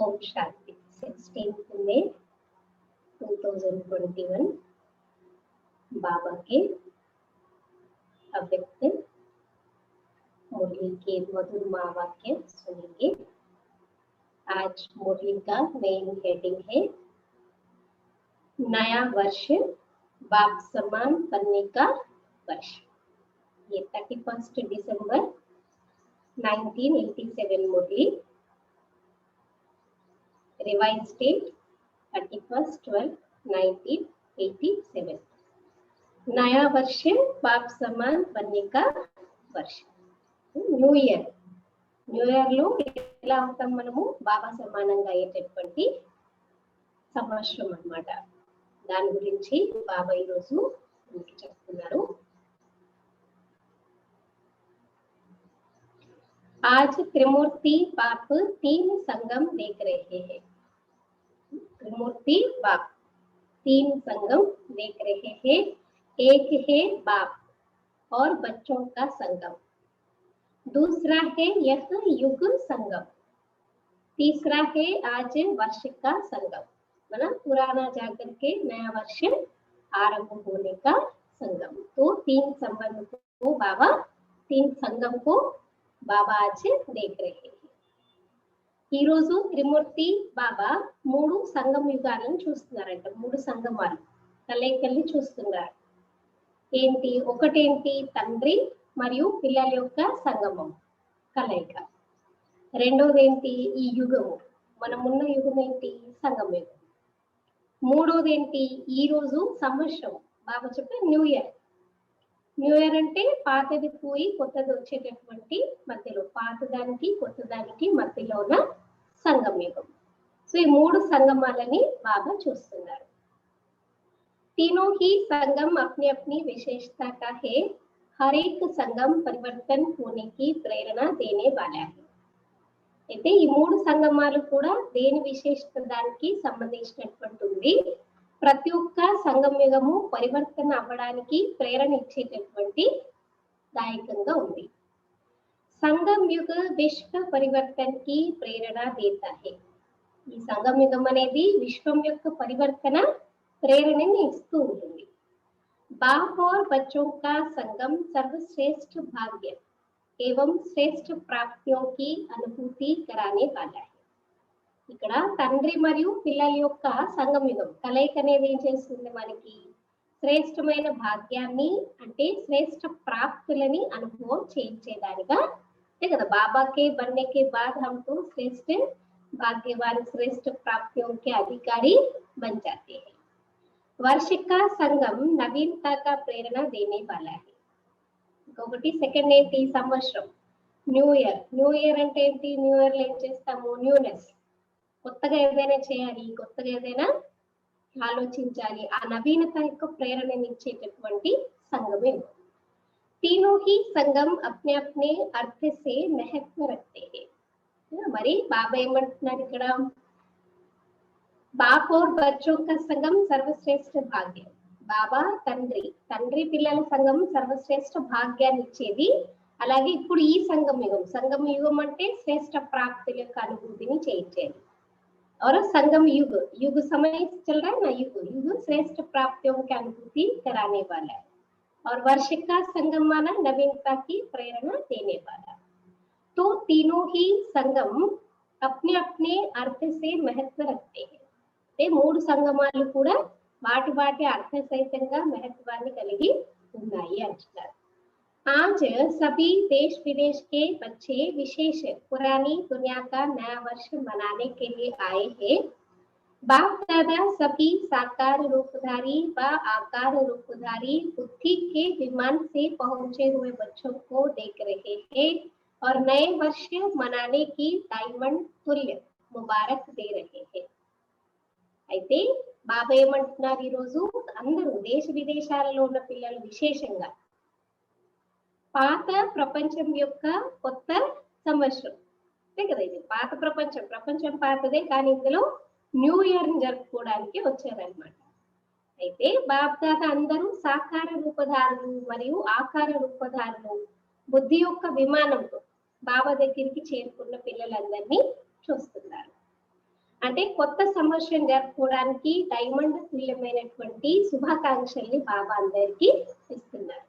ओम शांति 16 मई 2021 बाबा के अव्यक्त मुरली के मधुर महावाक्य सुनेंगे। आज मुरली का मेन हेडिंग है नया वर्ष बाप समान बनने का वर्ष। ये 31 दिसंबर 1987 मुरली, रिवाइज डेट 31/12/1987। नया वर्ष बाप समान बनने का वर्ष। న్యూ ఇయర్ లో ఎలా అవుతాం మనము? బాబా సమానంగా అయ్యేటటువంటి సంవత్సరం అన్నమాట. దాని గురించి బాబా ఈరోజు మీకు చెప్తున్నారు. आज त्रिमूर्ति बाप 3 संगम देख रहे हैं। त्रिमूर्ति बाप 3 संगम देख रहे हैं। एक है बाप और बच्चों का संगम, दूसरा है यह युग संगम, तीसरा है आज वर्ष का संगम, मतलब पुराना जाकर के नया वर्ष आरंभ होने का संगम। तो 3 संबंध को बाबा 3 संगम को బాబా आज देख रहे हैं। ఈ రోజు త్రిమూర్తి బాబా 3 సంగమ యుగాలను చూస్తున్నారంట. 3 సంగమాలు కలయికల్ని చూస్తున్నారు. ఏంటి? ఒకటేంటి? తండ్రి మరియు పిల్లల యొక్క సంగమం కలయిక. రెండోది ఏంటి? ఈ యుగము, మనమున్న యుగం ఏంటి? సంగమ యుగం. మూడోది ఏంటి? ఈ రోజు సంవత్సరం, బాబా చెప్పే న్యూ ఇయర్. న్యూ ఇయర్ అంటే పాతది పోయి కొత్తది వచ్చేటటువంటి మధ్యలో, పాతదానికి కొత్తదానికి మధ్యలో ఉన్న సంగమ యుగం. సో ఈ 3 సంగమాలని బాబా చూస్తున్నారు. तीनों ही संगम अपनी अपनी विशेषता का है। हर एक संगम परिवर्तन होने की प्रेरणा देने वाला है। అయితే ఈ 3 సంగమాలు కూడా దేని విశేషత దానికి సంబంధించినటువంటి ఉంది. ప్రతి ఒక్క సంగమ యుగము పరివర్తన అవ్వడానికి ప్రేరణ ఇచ్చేటటువంటి దాయకంగా ఉంది. సంగమ యుగ విశ్వ పరివర్తనకి ప్రేరణ దేతా హై. ఈ సంగమ యుగం అనేది విశ్వం యొక్క పరివర్తన ప్రేరణని ఇస్తూ ఉంటుంది. बाप और बच्चों का संगम सर्वश्रेष्ठ भाग्य एवं श्रेष्ठ प्राप्तियों की अनुभूति कराने वाला है. ఇక్కడ తండ్రి మరియు పిల్లల యొక్క సంగమ యుగం కలయిక అనేది ఏం చేస్తుంది? మనకి శ్రేష్టమైన భాగ్యాన్ని అంటే శ్రేష్ట ప్రాప్తులని అనుభవం చేయించేదానిగా కదా. बाबा के बनने के बाद हम तो श्रेष्ठ भाग्यवान श्रेष्ठ प्राप्तियों के अधिकारी बन जाते हैं. वर्ष का संगम नवीनता का प्रेरणा देने वाला है. ఇంకొకటి సెకండ్ ఏంటి? సంవత్సరం, న్యూ ఇయర్. న్యూ ఇయర్ అంటే ఏంటి? న్యూ ఇయర్ లో ఏం చేస్తాము? న్యూనెస్, కొత్తగా ఏదైనా చేయాలి, కొత్తగా ఏదైనా ఆలోచించాలి. ఆ నవీనత యొక్క ప్రేరణని ఇచ్చేటటువంటి సంగమే. तीनों ही संगम अपने अपने अर्थ से महत्व रखते हैं. మరి బాబా ఏమంటున్నారు ఇక్కడ? బాప్ और बच्चों का संगम सर्वश्रेष्ठ भाग्य. బాబా తండ్రి పిల్లల సంగం సర్వశ్రేష్ఠ భాగ్యాన్ని ఇచ్చేది. అలాగే ఇప్పుడు ఈ సంగమ యుగం అంటే శ్రేష్ఠ ప్రాప్తుల యొక్క అనుభూతిని చేయించేది. और संगम युग समय चल रहा है ना, युग श्रेष्ठ प्राप्तियों की अनुभूति कराने वाला है. और वर्ष का संगम माना नवीनता की प्रेरणा देने वाला. तो तीनों ही संगम अपने अपने अर्थ से महत्व रखते हैं. 3 సంగమాలు కూడా వాటి వాటి అర్థ సహితంగా మహత్వాన్ని కలిగి ఉన్నాయి అంటున్నారు. आज सभी देश विदेश के बच्चे विशेष पुरानी दुनिया का नया वर्ष मनाने के लिए आए हैं. बाप दादा सभी साकार रूपधारी व आकार रूपधारी बुद्धि के विमान से पहुंचे हुए बच्चों को देख रहे हैं और नए वर्ष मनाने की डायमंड तुल्य मुबारक दे रहे हैं. అయితే బాబా ఏమంటున్నారు? ఈరోజు అందరూ దేశ విదేశాలలో ఉన్న పిల్లలు విశేషంగా పాత ప్రపంచం యొక్క కొత్త సంవత్సరం అంతే కదా. ఇది పాత ప్రపంచం పాతదే, కానీ ఇందులో న్యూ ఇయర్ ని జరుపుకోవడానికి వచ్చారనమాట. అయితే బాప్ దాదా అందరూ సాకార రూపధారులు మరియు ఆకార రూపధారులు బుద్ధి యొక్క విమానంతో బాబా దగ్గరికి చేరుకున్న పిల్లలందరినీ చూస్తున్నారు. అంటే కొత్త సంవత్సరం జరుపుకోవడానికి డైమండ్ తుల్యమైనటువంటి శుభాకాంక్షల్ని బాబా అందరికీ ఇస్తున్నారు.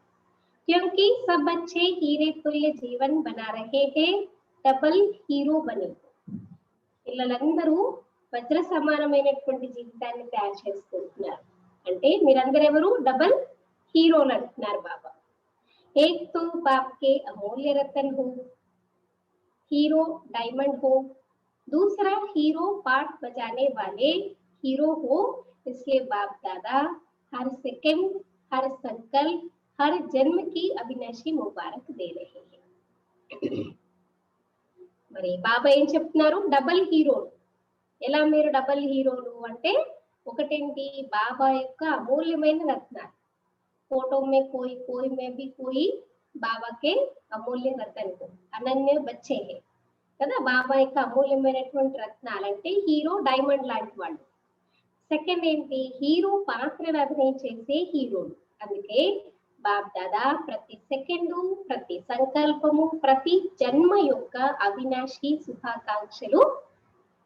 क्योंकि सब बच्चे हीरे तुल्य जीवन बना रहे हैं, डबल हीरो बने. పిల్లలందరూ వజ్ర సమానమైనటువంటి జీవితాన్ని తయారు చేసుకుంటున్నారు. అంటే మీరందరూ ఎవరు డబల్ హీరోలు అంటున్నారు బాబా. एक तो बाप के अमूल्य रतन हो, हीरो डायमंड हो, दूसरा हीरो पाठ बजाने वाले हीरो हो. इसलिए बाप दादा हर सेकंड, हर संकल्प, हर जन्म की अविनाशी मुबारक दे रहे हैं. మరి బాబా ఏం చెప్తున్నారు? డబల్ హీరోలు. ఎలా మీరు డబల్ హీరోలు అంటే ఒకటేంటి, బాబా యొక్క అమూల్యమైన రత్నాలు. फोटो में कोई कोई में भी कोई बाबा के अमूल्य रतन को అనన్య బచ్చే है కదా. బాబా యొక్క అమూల్యమైనటువంటి రత్నాలు అంటే హీరో డైమండ్ లాంటి వాళ్ళు. సెకండ్ ఏంటి, హీరో పాత్రను అభినయం చేసే హీరోలు. అందుకే బాప్ దాదా ప్రతి సెకండు, ప్రతి సంకల్పము, ప్రతి జన్మ యొక్క అవినాశి శుభాకాంక్షలు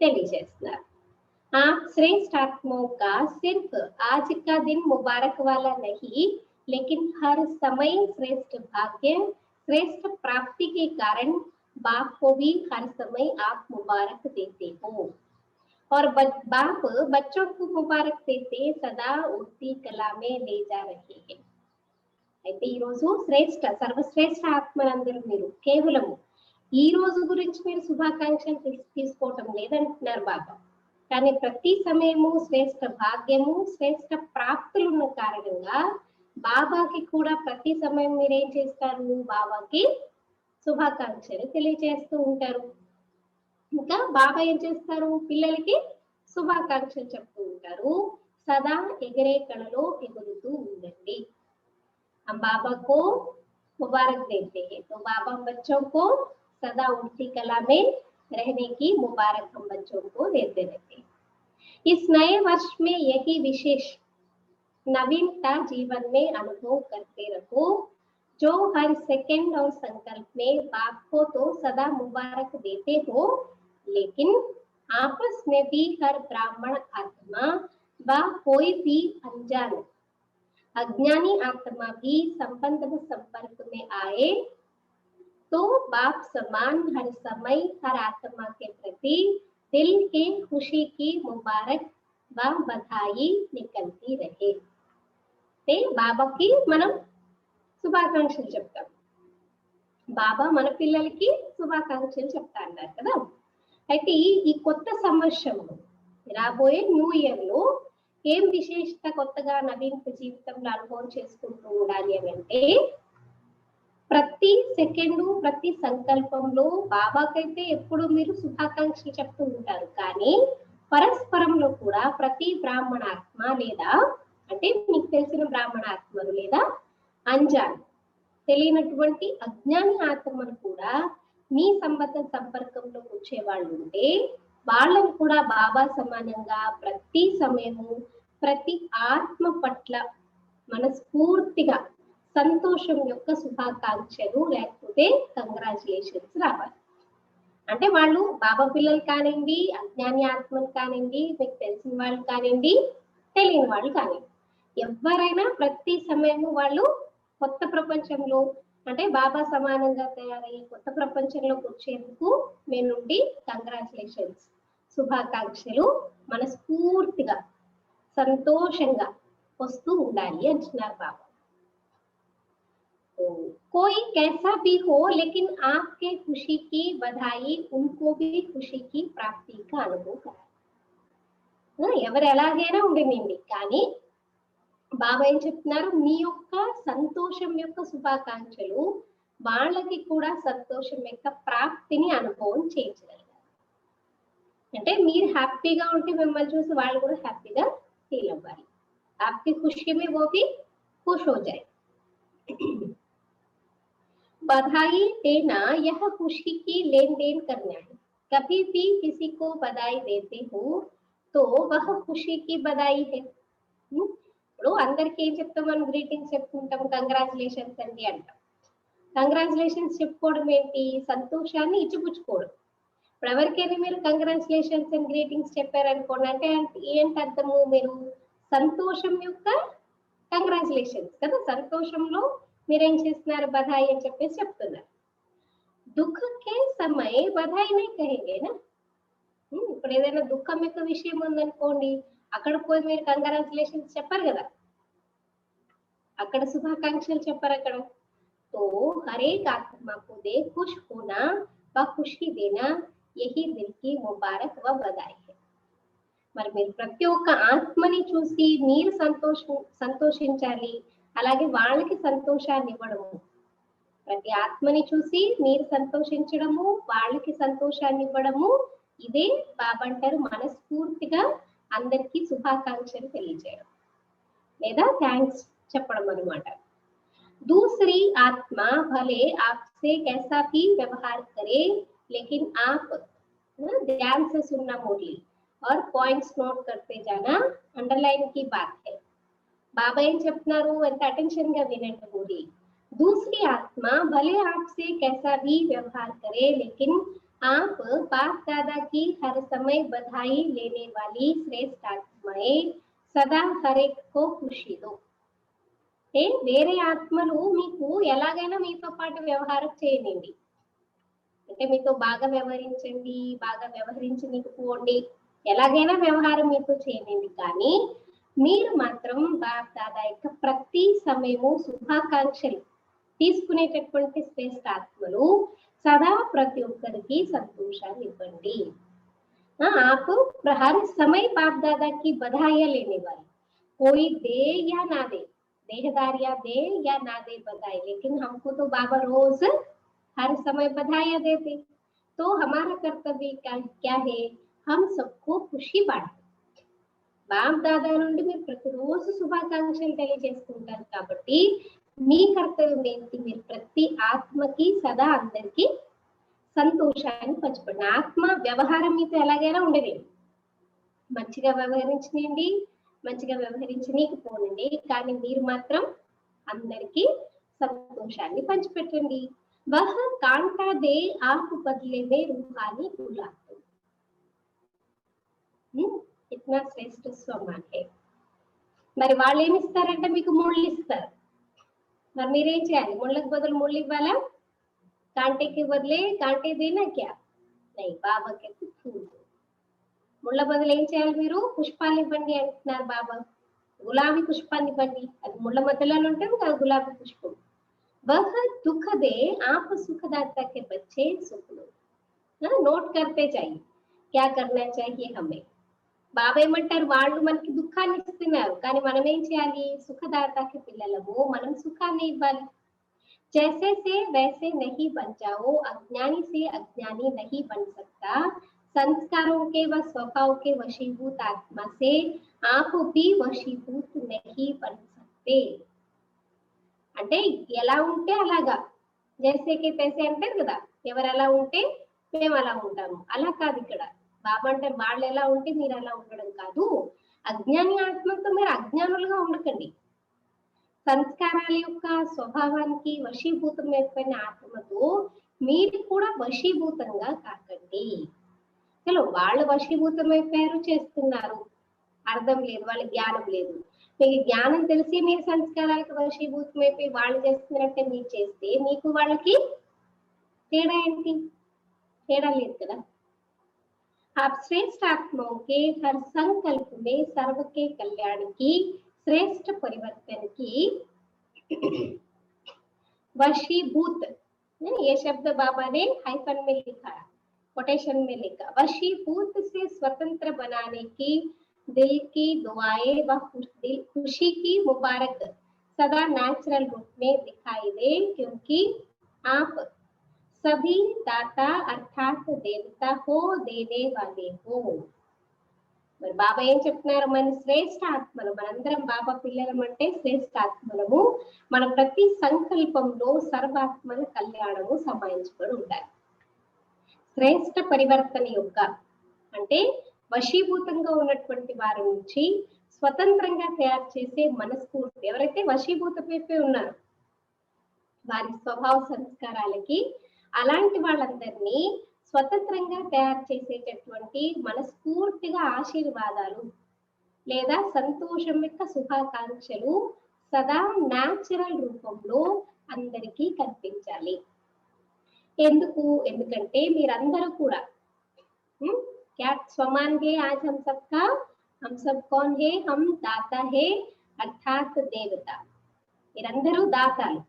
తెలియజేస్తున్నారు. आप श्रेष्ठ आत्माओं का सिर्फ आज का दिन मुबारक वाला नहीं, लेकिन हर समय श्रेष्ठ भाग्य, श्रेष्ठ प्राप्ति के कारण बाप को भी हर समय आप मुबारक देते हो. और बाप बच्चों को मुबारक देते सदा उड़ती कला में ले जा रहे हैं. అయితే ఈ రోజు శ్రేష్ఠ సర్వశ్రేష్ఠ ఆత్మలందరూ మీరు కేవలం ఈ రోజు గురించి మీరు శుభాకాంక్షలు తీసుకోవటం లేదంటున్నారు బాబా. కానీ ప్రతి సమయము శ్రేష్ఠ భాగ్యము, శ్రేష్ఠ ప్రాప్తులు ఉన్న కారణంగా బాబాకి కూడా ప్రతి సమయం మీరేం చేస్తారు, బాబాకి శుభాకాంక్షలు తెలియజేస్తూ ఉంటారు. ఇంకా బాబా ఏం చేస్తారు, పిల్లలకి శుభాకాంక్షలు చెప్తూ ఉంటారు. సదా ఎగిరే కళలో ఎగురుతూ ఉండండి. हम बाबा को मुबारक देते हैं, तो बाबा बच्चों को सदा उड़ती कला में रहने की मुबारक हम बच्चों को देते रहते हैं. इस नए वर्ष में यही विशेष नवीनता जीवन में अनुभव करते रहो. जो हर सेकंड और संकल्प में बाप को तो सदा मुबारक देते हो, लेकिन आपस में भी हर ब्राह्मण आत्मा व कोई भी अनजान अज्ञानी आत्मा भी संबंध संपर्क में आए तो बाप समान हर समय हर आत्मा के प्रति दिल के खुशी की मुबारक व बधाई निकलती रहे. బాబాకి మనం శుభాకాంక్షలు చెప్తాం. బాబా మన పిల్లలకి శుభాకాంక్షలు చెప్తా అన్నారు కదా. అయితే ఈ కొత్త సంవత్సరంలో రాబోయే న్యూ ఇయర్ లో ఏం విశేషత కొత్తగా నవీన జీవితంలో అనుభవం చేసుకుంటూ ఉండాలి అని అంటే, ప్రతి సెకండు, ప్రతి సంకల్పంలో బాబాకైతే ఎప్పుడు మీరు శుభాకాంక్షలు చెప్తూ ఉంటారు. కానీ పరస్పరంలో కూడా ప్రతి బ్రాహ్మణాత్మ లేదా అంటే మీకు తెలిసిన బ్రాహ్మణాత్మలు లేదా అంజాన్ తెలియనటువంటి అజ్ఞాని ఆత్మను కూడా మీ సంపర్కంలో వచ్చే వాళ్ళు ఉంటే వాళ్ళని కూడా బాబా సమానంగా ప్రతి సమయము ప్రతి ఆత్మ పట్ల మనస్ఫూర్తిగా సంతోషం యొక్క శుభాకాంక్షలు లేకపోతే కంగ్రాచులేషన్స్ రావాలి. అంటే వాళ్ళు బాబా పిల్లలు కానివ్వండి, అజ్ఞాని ఆత్మలు కానివ్వండి, మీకు తెలిసిన వాళ్ళు కానివ్వండి, తెలియని వాళ్ళు కానివ్వండి, ఎవరైనా ప్రతి సమయము వాళ్ళు కొత్త ప్రపంచంలో అంటే బాబా సమానంగా తయారయ్యే కొత్త ప్రపంచంలోకి వచ్చేందుకు మీ నుండి కంగ్రాచులేషన్స్ శుభాకాంక్షలు మనస్ఫూర్తిగా సంతోషంగా వస్తూ ఉండాలి అంటున్నారు బాబా. कोई कैसा भी हो, लेकिन आपके खुशी की बधाई उनको भी खुशी की प्राप्ति का अनुभव कराए. ఎవరు ఎలాగైనా ఉండనివ్వండి, కానీ బాబా ఏం చెప్తున్నారు, మీ యొక్క సంతోషం యొక్క శుభాకాంక్షలు వాళ్ళకి కూడా సంతోషం యొక్క ప్రాప్తిని అనుభవం చేయించగలగాలి. అంటే మీరు హ్యాపీగా ఉంటే మిమ్మల్ని చూసి వాళ్ళు కూడా హ్యాపీగా ఫీల్ అవ్వాలి. आपकी खुशी में वो भी खुश हो जाए. बधाई देना यह खुशी की लेन देन करना है. कभी भी किसी को बधाई देते हो तो वह खुशी की बधाई है. ఇప్పుడు అందరికి ఏం చెప్తాం, మనం గ్రీటింగ్స్ చెప్పుకుంటాం, కంగ్రాచులేషన్స్ అండి అంటాం. కంగ్రాచులేషన్స్ చెప్పుకోవడం ఏంటి, సంతోషాన్ని ఇచ్చిపుచ్చుకోవడం. ఇప్పుడు ఎవరికైనా మీరు కంగ్రాచులేషన్స్ అండ్ గ్రీటింగ్స్ చెప్పారనుకోండి, అంటే ఏంటి అర్థము? మీరు సంతోషం యొక్క కంగ్రాచులేషన్స్ కదా, సంతోషంలో మీరేం చేస్తున్నారు, బధాయి అని చెప్పేసి చెప్తున్నారు. దుఃఖ కే సమయ బధాయి नहीं कहेंगे ना. ఇప్పుడు ఏదైనా దుఃఖం యొక్క విషయం ఉందనుకోండి, అక్కడ పోయి మీరు కంగ్రాచులేషన్స్ చెప్పారు కదా, అక్కడ శుభాకాంక్షలు చెప్పారు అక్కడ. तो हर एक आत्मा को दे खुश होना व खुशी देना यही दिल की मुबारक व बधाई है. మరి మీరు ప్రతి ఒక్క ఆత్మని చూసి మీరు సంతోషించాలి, అలాగే వాళ్ళకి సంతోషాన్ని ఇవ్వడము. ప్రతి ఆత్మని చూసి మీరు సంతోషించడము, వాళ్ళకి సంతోషాన్ని ఇవ్వడము, ఇదే బాబా అంటారు మనస్ఫూర్తిగా అందరికీ శుభాకాంక్షలు తెలియజేయడం లేదా థ్యాంక్స్ చెప్పడం అన్నమాట. दूसरी आत्मा भले आपसे कैसा भी व्यवहार करे, लेकिन आप ध्यान से सुनना मुरली और पॉइंट्स नोट करते जाना, अंडरलाइन की बात है. बाबा ఏం చెప్తున్నారు ఎంత అటెన్షన్ గా వినండి మురళి. दूसरी आत्मा भले आपसे कैसा भी व्यवहार करे, लेकिन आप बाप दादा की हर समय बधाई लेने वाली श्रेष्ठ आत्माएं सदा हर एक को खुशी दो. వేరే ఆత్మలు మీకు ఎలాగైనా మీతో పాటు వ్యవహారం చేయనండి, అంటే మీతో బాగా వ్యవహరించండి, బాగా వ్యవహరించనికపోండి, ఎలాగైనా వ్యవహారం మీతో చేయనండి, కానీ మీరు మాత్రం బాప్ దాదా యొక్క ప్రతి సమయము శుభాకాంక్షలు తీసుకునేటటువంటి శ్రేష్ఠ ఆత్మలు సదా ప్రతి ఒక్కరికి సంతోషాన్ని ఇవ్వండి. आप हर समय बाप दादा की बधाइयां लेने वाले, कोई दे या ना दे, देहदारियां दे या ना दे बधाई, लेकिन हमको तो बाबा रोज हर समय बधाइयां देते. तो हमारा कर्तव्य क्या है, हम सबको खुशी बांटे. బాప్ దాదా నుండి మీరు ప్రతిరోజు శుభాకాంక్షలు తెలియజేస్తుంటారు కాబట్టి మీ కర్తవ్యం ఏంటి, మీరు ప్రతి ఆత్మకి సదా అందరికీ సంతోషాన్ని పంచుకోండి. ఆత్మ వ్యవహారం మీతో ఎలాగైనా ఉండలేదు, మంచిగా వ్యవహరించండి, మంచిగా వ్యవహరించనీకపోనండి, కానీ మీరు మాత్రం అందరికీ సంతోషాన్ని పంచిపెట్టండి. వహ కాంటా దే ఆకు బదిలే మే రూహాని గులాబ్, ఇట్నా శ్రేష్ఠ స్వమాన్ హై. మరి వాళ్ళు ఏమి ఇస్తారంటే మీకు ముళ్ళు ఇస్తారు, మరి మీరేం చేయాలి, ముళ్ళకి బదులు ముళ్ళు ఇవ్వాలా, కాంటేకి బదులే కాంటే దేనా క్యా నై, బాబాకి ఫూల్. ముళ్ళ బదులు ఏం చేయాలి, మీరు పుష్పాలు ఇవ్వండి అంటున్నారు బాబా, గులాబీ పుష్పాన్ని ఇవ్వండి, అది ముళ్ళ మధ్యలోనే ఉంటుంది కదా గులాబీ పుష్పం. వహ దుఃఖ దే ఆప్ సుఖదాతా కే బచ్చే సుఖలో, నోట్ కర్తే చాయి క్యా కర్నా చాహియే హమే. బాబా ఏమంటారు, వాళ్ళు మనకి దుఃఖాన్ని ఇస్తున్నారు, కానీ మనం ఏం చేయాలి, సుఖదాతాకి పిల్లలము, మనం సుఖాన్ని ఇవ్వాలి. जैसे से वैसे नहीं बन जाओ, अज्ञानी से अज्ञानी नहीं बन सकता, संस्कारों के व स्वभाव के वशीभूत आत्मा से आप भी वशीभूत नहीं बन सकते. అంటే ఎలా ఉంటే అలాగా, జైసేకి తైసే అంటారు కదా, ఎవరు ఎలా ఉంటే మేము అలా ఉంటాము, అలా కాదు ఇక్కడ. బాబా అంటే వాళ్ళు ఎలా ఉంటే మీరు అలా ఉండడం కాదు, అజ్ఞాని ఆత్మతో మీరు అజ్ఞానులుగా ఉండకండి, సంస్కారాల యొక్క స్వభావానికి వశీభూతమైపోయిన ఆత్మతో మీరు కూడా వశీభూతంగా కాకండి. చలో వాళ్ళు వశీభూతమైపోయారు, చేస్తున్నారు, అర్థం లేదు, వాళ్ళ జ్ఞానం లేదు. మీకు జ్ఞానం తెలిసి మీరు సంస్కారాలకు వశీభూతమైపోయి వాళ్ళు చేస్తున్నట్టే మీరు చేస్తే మీకు వాళ్ళకి తేడా ఏంటి, తేడా లేదు కదా. आप श्रेष्ठ आत्माओं के हर संकल्प में सर्व के कल्याण की श्रेष्ठ परिवर्तन की वशीभूत, ये शब्द बाबा ने हाइफन में लिखा, कोटेशन में लिखा, वशीभूत से स्वतंत्र बनाने की दिल की दुआएं व खुशी की मुबारक सदा नेचुरल रूप में दिखाई दे, क्योंकि आप सभी दाता अर्थात देवता हो, देने वाले हो. మరి బాబా ఏం చెప్తున్నారు, మన శ్రేష్ఠ ఆత్మలు, మనందరం బాబా పిల్లలం అంటే శ్రేష్ఠ ఆత్మలము, మన ప్రతి సంకల్పంలో సర్వాత్మల కళ్యాణము సమాయించుకొని ఉండాలి. శ్రేష్ఠ పరివర్తన యొక్క అంటే వశీభూతంగా ఉన్నటువంటి వారి నుంచి స్వతంత్రంగా తయారు చేసే మనస్ఫూర్తి, ఎవరైతే వశీభూతమైపోయి ఉన్నారో వారి స్వభావ సంస్కారాలకి, అలాంటి వాళ్ళందరినీ స్వతంత్రంగా తయారు చేసేటటువంటి మనస్ఫూర్తిగా ఆశీర్వాదాలు లేదా సంతోషం యొక్క శుభాకాంక్షలు సదా న్యాచురల్ రూపంలో అందరికీ కనిపించాలి. ఎందుకంటే మీరందరూ కూడా क्या स्वमान है आज हम सब कौन है, हम दाता है అర్థాత్ దేవత. మీరందరూ దాతాలు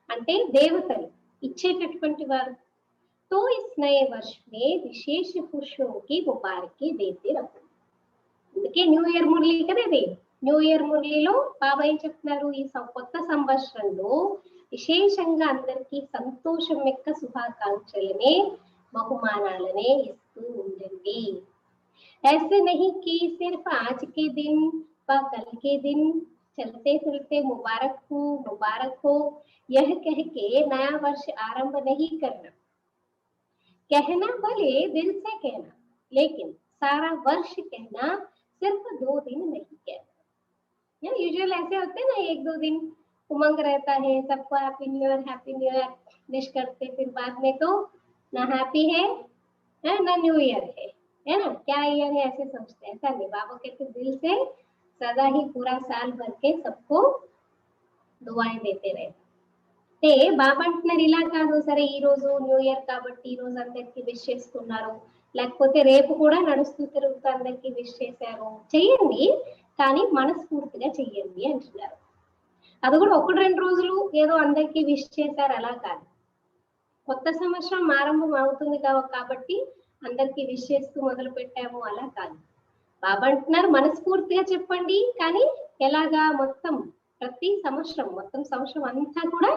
అంటే దేవతలు, ఇచ్చేటటువంటి వారు. तो इस नए वर्ष में विशेष खुशियों की मुबारकी देते रहो. అందుకే న్యూ ఇయర్ మురళి కదా ఇది. న్యూ ఇయర్ మురళిలో బాబా ఏం చెప్తున్నారు, ఈ కొత్త సంవత్సరంలో విశేషంగా అందరికీ సంతోషం యొక్క శుభాకాంక్షలనే బహుమానాలనే ఇస్తూ ఉండండి. ऐसे नहीं कि सिर्फ आज के दिन व कल के दिन चलते फिरते मुबारक हो यह कह के नया वर्ष आरंभ नहीं करना. कहना भले दिल से कहना, लेकिन सारा वर्ष कहना, सिर्फ 2 दिन नहीं कहना. यूजुअल ऐसे होते हैं ना, 1-2 दिन उमंग रहता है, सबको हैप्पी न्यू ईयर विश करते, फिर बाद में तो ना हैप्पी है ना न्यू ईयर है ना, क्या ईयर है ऐसे सोचते हैं. ऐसा नहीं, बाबा कहते दिल से सदा ही पूरा साल भर के सबको दुआएं देते रहे. అంటే బాబా అంటున్నారు ఇలా కాదు, సరే ఈ రోజు న్యూ ఇయర్ కాబట్టి ఈ రోజు అందరికి విష్ చేసుకున్నారు, లేకపోతే రేపు కూడా నడుస్తూ తిరుగుతూ అందరికి విష్ చేశారు, చెయ్యండి కానీ మనస్ఫూర్తిగా చెయ్యండి అంటున్నారు. అది కూడా 1-2 రోజులు ఏదో అందరికి విష్ చేశారు అలా కాదు. కొత్త సంవత్సరం ఆరంభం అవుతుంది కాబట్టి అందరికి విష్ చేస్తూ మొదలు పెట్టాము అలా కాదు. బాబా అంటున్నారు మనస్ఫూర్తిగా చెప్పండి, కానీ ఎలాగా మొత్తం ప్రతి సంవత్సరం మొత్తం సంవత్సరం అంతా కూడా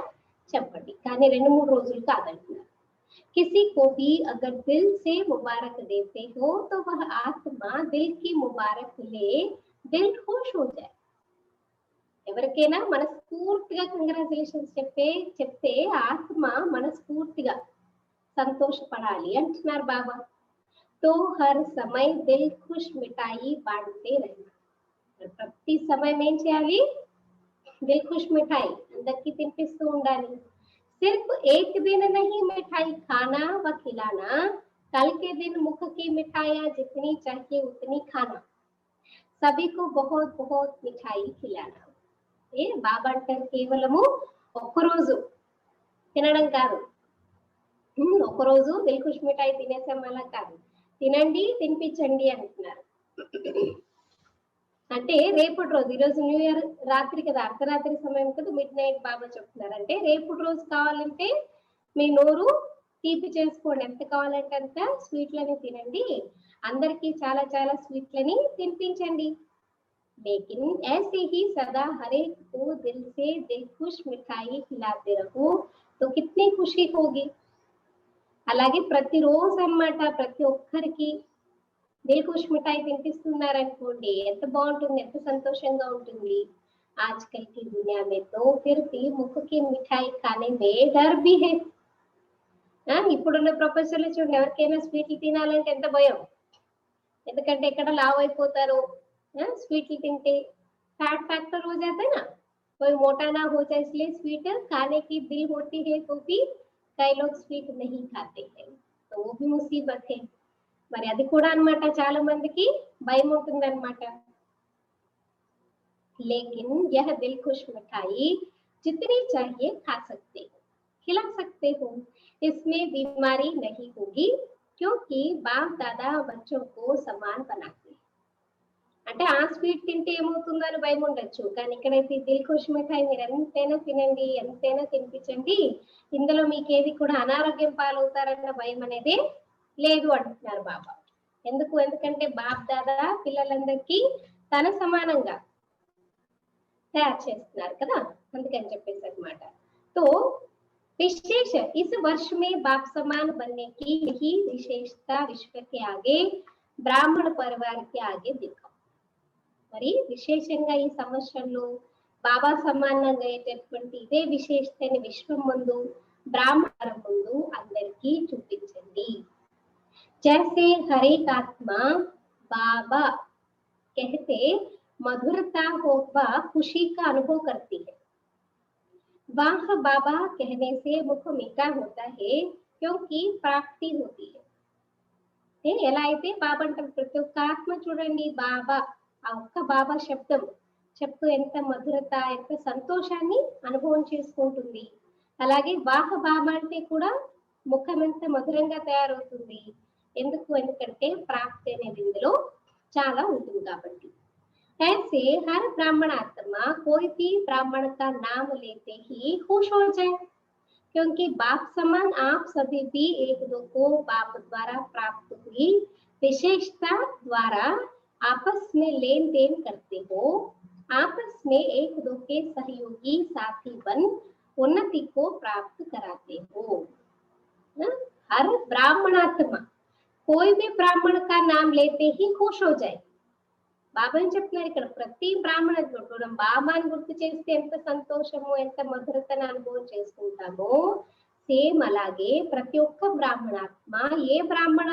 చెప్పండి, కానీ 2-3 రోజులు కాదంటున్నారు. किसी को भी अगर दिल से मुबारक देते हो तो वह आत्मा दिल की मुबारक ले दिल खुश हो जाए. ఎవరికైనా మనస్ఫూర్తిగా కంగ్రాచులేషన్స్ చెప్తే ఆత్మ మనస్ఫూర్తిగా సంతోషపడాలి అంటున్నారు బాబా. तो हर समय दिल खुश मिठाई बांटते रहना. ప్రతి సమయం ఏం చేయాలి, दिल खुश मिठाई అందరికి తినిపిస్తూ ఉండాలి. सिर्फ एक दिन नहीं मिठाई खाना व खिलाना, कल के दिन मुख की मिठाइयां जितनी चाहिए उतनी खाना, सभी को बहुत बहुत मिठाई खिलाना. ఏ బాబా అంటారు కేవలము ఒక్కరోజు తినడం కాదు, ఒక్కరోజు దిల్ ఖుష్ మిఠాయి తినేసాం అలా కాదు, తినండి తినిపించండి అంటున్నారు. అంటే రేపటి రోజు, ఈరోజు న్యూ ఇయర్ రాత్రి కదా, అర్ధరాత్రి సమయం కదా, మిడ్ నైట్ బాబా చెప్తున్నారు. అంటే రేపటి రోజు కావాలంటే మీ నోరు తీపి చేసుకోండి, ఎంత కావాలంటే అంత స్వీట్లని తినండి, అందరికి చాలా చాలా స్వీట్లని తినిపించండి. लेकिन ऐसे ही सदा हर एक को दिल से दिल खुश मिठाई खिलाते रहो तो कितनी खुशी होगी. అలాగే ప్రతిరోజు అన్నమాట ప్రతి ఒక్కరికి దిల్ ఖుష్ మిఠాయి తినిపిస్తున్నారనుకోండి, ఎంత బాగుంటుంది, ఎంత సంతోషంగా ఉంటుంది. आजकल की दुनिया में तो फिर भी मुख की मिठाई खाने में डर भी है. ఇప్పుడున్న ప్రపంచంలో చూడండి, ఎవరికైనా స్వీట్లు తినాలంటే ఎంత భయం, ఎందుకంటే ఎక్కడ లావ్ అయిపోతారు स्वीट తింటే, फैट फैक्टर हो जाता है ना, कोई मोटा ना हो जाए इसलिए स्वीट खाने की दिल होती है तो भी कई लोग स्वीट नहीं खाते हैं, तो वो भी मुसीबत है. మరి అది కూడా అన్నమాట చాలా మందికి భయం ఉంటుంది అన్నమాట. लेकिन यह दिल खुश मिठाई जितनी चाहिए खा सकते हो, खिला सकते हो, इसमें बीमारी नहीं होगी क्योंकि बाप दादा बच्चों को समान बनाते. అంటే ఆ స్వీట్ తింటే ఏమవుతుందని భయం ఉండొచ్చు, కానీ ఇక్కడైతే దిల్ ఖుష్ మిఠాయి మీరు ఎంతైనా తినండి, ఎంతైనా తినిపించండి, ఇందులో మీకు ఏది కూడా అనారోగ్యం పాలవుతారన్న భయం అనేది లేదు అంటున్నారు బాబా. ఎందుకంటే బాప్ దాదా పిల్లలందరికీ తన సమానంగా తయారు చేస్తున్నారు కదా, అందుకని చెప్పేసి అన్నమాట. तो विशेष इस वर्ष में बाप समान बनने की यही विशेषता विश्व के आगे ब्राह्मण परिवार के आगे दिखाओ. మరి విశేషంగా ఈ సంవత్సరంలో బాబా సమానంగా అయ్యేటటువంటి ఇదే విశేషతని విశ్వం ముందు బ్రాహ్మణ ముందు అందరికీ చూపించండి. जैसे हर एक आत्मा बाबा कहते मधुरता हो व खुशी का अनुभव करती है, वाह बाबा कहने से मुख मीठा होता है क्योंकि प्राप्ति होती है. ఎలా అయితే బాబా అంటారు ప్రతి ఒక్క ఆత్మ చూడండి బాబా ఆ ఒక్క బాబా శబ్దం చెప్తూ ఎంత మధురత ఎంత సంతోషాన్ని అనుభవం చేసుకుంటుంది. అలాగే బాహ బాబా అంటే కూడా ముఖం ఎంత మధురంగా తయారవుతుంది. ఎందుకంటే ప్రాప్తి అనేది ఇందులో చాలా ఉంటుంది కాబట్టి. ऐसे हर ब्राह्मण आत्मा कोई भी ब्राह्मण का नाम लेते ही खुश हो जाए, क्योंकि बाप समान आप सभी भी एक दो को बाप द्वारा प्राप्त हुई विशेषता द्वारा आपस में लेन देन करते हो, आपस में एक दो के सहयोगी साथी बन उन्नति को प्राप्त कराते हो। हर ब्राह्मणात्मा कोई भी ब्राह्मण का नाम लेते ही खुश हो जाए. బాబా అని చెప్తున్నారు ఇక్కడ ప్రతి బ్రాహ్మణ మనం బాబాని గుర్తు చేస్తే ఎంత సంతోషము ఎంత మధురతను అనుభవం చేసుకుంటామో సేమ్ అలాగే ప్రతి ఒక్క బ్రాహ్మణాత్మ ఏ బ్రాహ్మణ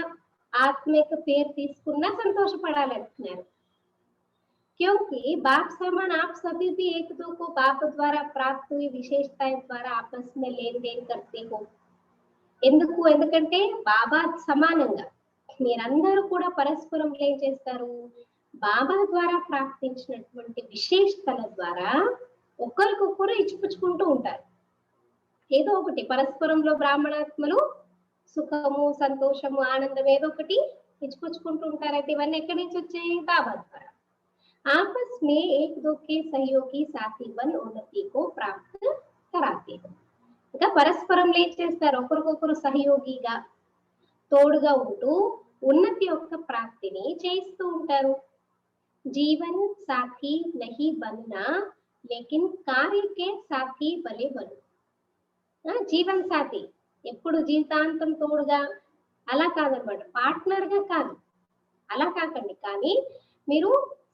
ఆత్మ యొక్క పేరు తీసుకున్నా సంతోషపడాలంటున్నారు. क्योंकि बाप समान आप सभी भी एक दो को बाप द्वारा प्राप्त हुई विशेषताएं द्वारा आपस में लेन देन करते हो. ఎందుకంటే బాబా సమానంగా మీరందరూ కూడా పరస్పరం ఏం చేస్తారు, బాబా ద్వారా ప్రాప్తించినటువంటి విశేషతల ద్వారా ఒకరికొకరు ఇచ్చిపుచ్చుకుంటూ ఉంటారు. ఏదో ఒకటి పరస్పరంలో బ్రాహ్మణాత్మలు సుఖము సంతోషము ఆనందం ఏదో ఒకటి ఇచ్చిపుచ్చుకుంటూ ఉంటారంటే ఇవన్నీ ఎక్కడి నుంచి వచ్చాయి, బాబా ద్వారా. आपस में एक दो के सहयोगी साथी बन उन्नति को प्राप्त कराते हैं. ఇంకా పరస్పరం ఏం చేస్తారు, ఒకరికొకరు సహయోగిగా తోడుగా ఉంటూ ఉన్నతి యొక్క ప్రాప్తిని చేస్తూ ఉంటారు. జీవన్ సాథీ నహీ బన్నా లేకిన్ కార్య కే సాథీ భలే బను. జీవన్ సాథీ ఎప్పుడు జీవితాంతం తోడుగా అలా కాదనమాట, పార్ట్నర్ గా కాదు, అలా కాకండి. కానీ మీరు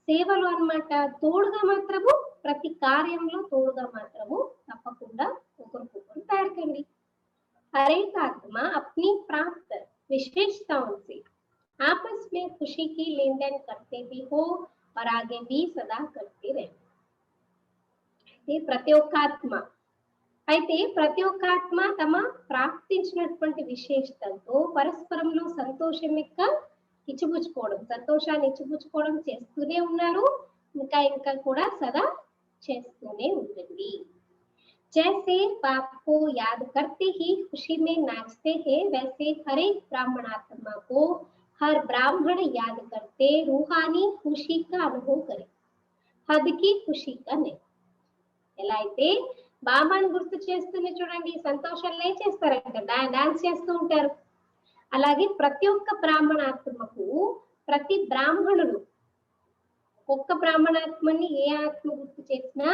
సేవలు అన్నమాట తోడుగా మాత్రము ప్రతి కార్యంలో తోడుగా మాత్రము తప్పకుండా ఒకరికొకరు తయారుకండి. हर एक आत्मा अपनी प्राप्त विशेषताओं से आपस में खुशी की लेन देन करते भी हो और आगे भी सदा करते रहे. ప్రతి ఒక్క ఆత్మ అయితే ప్రతి ఒక్క ఆత్మ తమ ప్రాప్తించినటువంటి విశేషతలతో పరస్పరంలో సంతోషం యొక్క ఇచ్చిపుచ్చుకోవడం సంతోషాన్ని ఇచ్చిపుచ్చుకోవడం చేస్తూనే ఉన్నారు. ఇంకా కూడా సదా చేస్తూనే ఉండండి. जैसे बाप को याद करते ही खुशी में नाचते हैं, वैसे हर एक ब्राह्मणात्मा को हर ब्राह्मण याद करते रूहानी खुशी का अनुभव करे, हद की खुशी का नहीं. ఎలా అయితే బాబాని గుర్తు చేస్తూనే చూడండి సంతోషంలో ఏం చేస్తారంట, డాన్స్ చేస్తూ ఉంటారు. అలాగే ప్రతి ఒక్క బ్రాహ్మణాత్మకు ప్రతి బ్రాహ్మణుడు ఒక్క బ్రాహ్మణాత్మని ఏ ఆత్మ గుర్తు చేసినా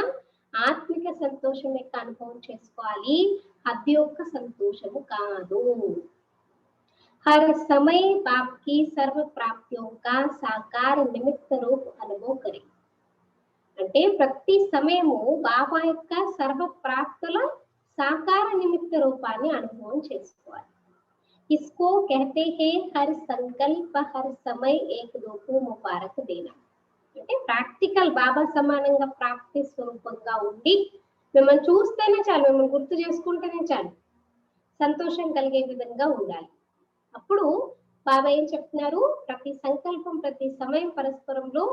ఆత్మిక సంతోషం యొక్క అనుభవం చేసుకోవాలి, హద్దు యొక్క సంతోషము కాదు. हर समय बाप की सर्व प्राप्तियों का साकार निमित्त रूप अनुभव करे. అంటే ప్రతి సమయము బాబా యొక్క సర్వ ప్రాప్తుల సాకార నిమిత్త రూపాన్ని అనుభవం చేసుకోవాలి. इसको कहते हैं हर संकल्प हर समय एक दो को मुबारक देना. అంటే ప్రాక్టికల్ బాబా సమానంగా ప్రాప్తి స్వరూపంగా ఉండి మిమ్మల్ని చూస్తేనే చాలు, మిమ్మల్ని గుర్తు చేసుకుంటేనే చాలు, సంతోషం కలిగే విధంగా ఉండాలి. అప్పుడు బాబా ఏం చెప్తున్నారు, ప్రతి సంకల్పం ప్రతి సమయం పరస్పరంలో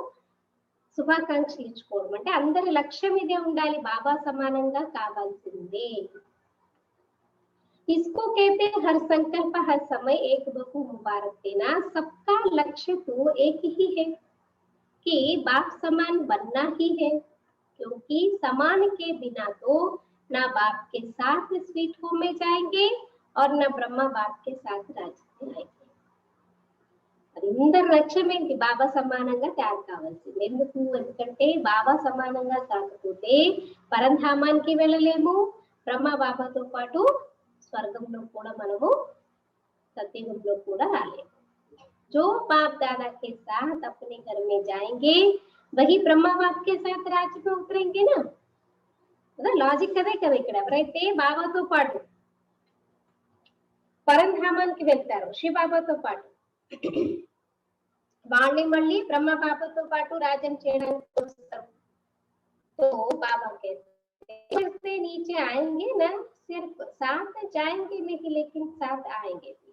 శుభాకాంక్షలు ఇచ్చుకోవడం. అంటే అందరి లక్ష్యం ఇదే ఉండాలి, బాబా సమానంగా కావాల్సిందే. इसको कहते हैं हर संकल्प हर समय एक दो को मुबारक देना. सबका लक्ष्य तो एक ही है कि बाप समान बनना ही है, क्योंकि समान के बिना तो ना बाप के साथ स्वीट होम में जाएंगे और ना ब्रह्मा बाप के साथ राज्य में आएंगे. అందరి లక్ష్యం ఏంటి, బాబా సమానంగా తయారు కావాల్సింది. ఎందుకంటే బాబా సమానంగా కాకపోతే పరంధామానికి వెళ్ళలేము, బ్రహ్మ బాబాతో పాటు స్వర్గంలో కూడా మనము సత్యుగంలో కూడా రాలేము. जो बाप दादा के साथ अपने घर में जाएंगे वही ब्रह्मा बाप के साथ राज्य में उतरेंगे ना. లాజిక్ అదే కదా. ఇక్కడ ఎవరైతే బాబాతో పాటు పరంధామానికి వెళ్తారో శివబాబాతో పాటు వాళ్ళని మళ్ళీ బ్రహ్మ బాబాతో పాటు రాజ్యం చేయడానికి వస్తారు. तो बाबा कहते नीचे आएंगे ना, सिर्फ साथ जाएंगे नहीं लेकिन साथ आएंगे भी.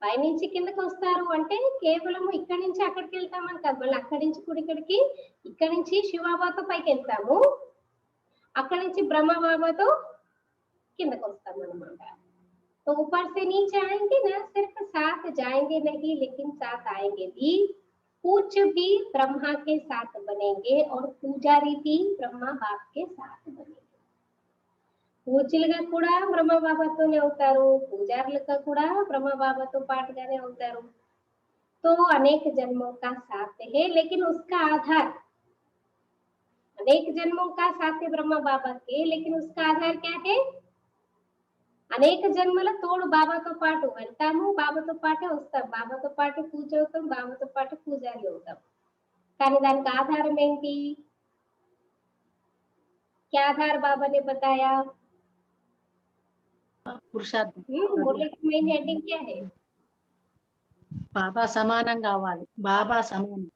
పైనుంచి కిందకి వస్తారు అంటే కేవలం ఇక్కడి నుంచి అక్కడికి వెళ్తామని కాదు, మళ్ళీ అక్కడి నుంచి కూడా ఇక్కడికి, ఇక్కడి నుంచి శివబాబాతో పైకి వెళ్తాము, అక్కడి నుంచి బ్రహ్మ బాబాతో కిందకి వస్తాం అన్నమాట. तो ऊपर से नीचे आएंगे ना, सिर्फ साथ जाएंगे नहीं लेकिन साथ आएंगे भी। पूज्य भी ब्रह्मा के साथ बनेंगे और पूजारी भी ब्रह्मा बाप के साथ बनेंगे। పూజ్యులుగా కూడా బ్రహ్మ బాబాతోనే అవుతారు, పూజారులుగా కూడా బ్రహ్మ బాబాతో పాటుగానే అవుతారు. तो अनेक जन्मों का साथ है लेकिन उसका आधार, अनेक जन्मों का साथ है ब्रह्मा बाबा के, लेकिन उसका आधार क्या है? అనేక జన్మల తోడు బాబాతో పాటు వెళ్తాము, బాబాతో పాటే వస్తాం, బాబాతో పాటు పూజ అవుతాం, బాబాతో పాటు పూజారి అవుతాం. కానీ దానికి ఆధారం ఏంటి? क्या आधार बाबा ने बताया? పురుషార్థం. मुरली की मेन हेडिंग क्या है? బాబా సమానం కావాలి, బాబా సమానం.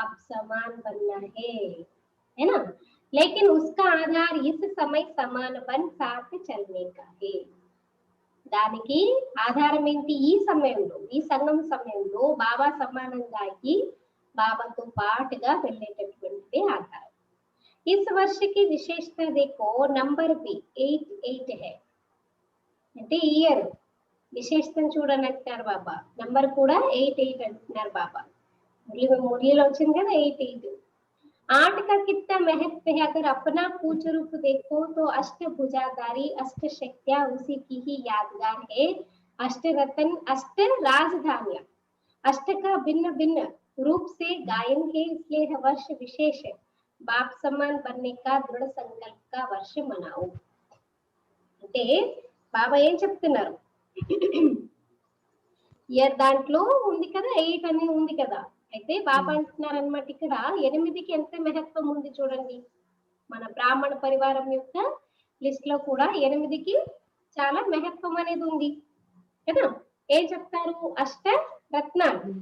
आप समान बनना है ना? लेकिन उसका आधार इस समय समान बन साथ चलने का है. దానికి ఆధారం ఏంటి? ఈ సమయంలో, ఈ సంగమ సమయంలో బాబా సమానంగా అయ్యి బాబాతో పాటుగా వెళ్ళేటటువంటిదే ఆధారం. इस वर्ष की विशेषता देखो, नंबर भी 88 है, అంటే ఇయర్ విశేషతను చూడని అంటున్నారు బాబా, నంబర్ కూడా 88 అంటున్నారు బాబా. మురళిలో వచ్చింది కదా 88. 8 का कितना महत्व है? अगर अपना पूज रूप देखो तो अष्ट भुजाधारी अष्ट शक्तियां उसी की ही यादगार है। अष्ट रत्न अष्ट राजधानियां अष्ट का भिन्न भिन्न रूप से गायन है, इसलिए यह वर्ष विशेष है। बाप समान बनने का दृढ़ संकल्प का वर्ष मनाओ. అంటే బాబా ఏం చెప్తున్నారు? ఇయర్ దాంట్లో ఉంది కదా, 8 అని ఉంది కదా, అయితే బాబా అంటున్నారు అనమాట ఇక్కడ 8కి ఎంత మహత్వం ఉంది చూడండి. మన బ్రాహ్మణ పరివారం యొక్క లిస్ట్ లో కూడా 8కి చాలా మహత్వం అనేది ఉంది కదా. ఏం చెప్తారు? అష్ట రత్నాలు,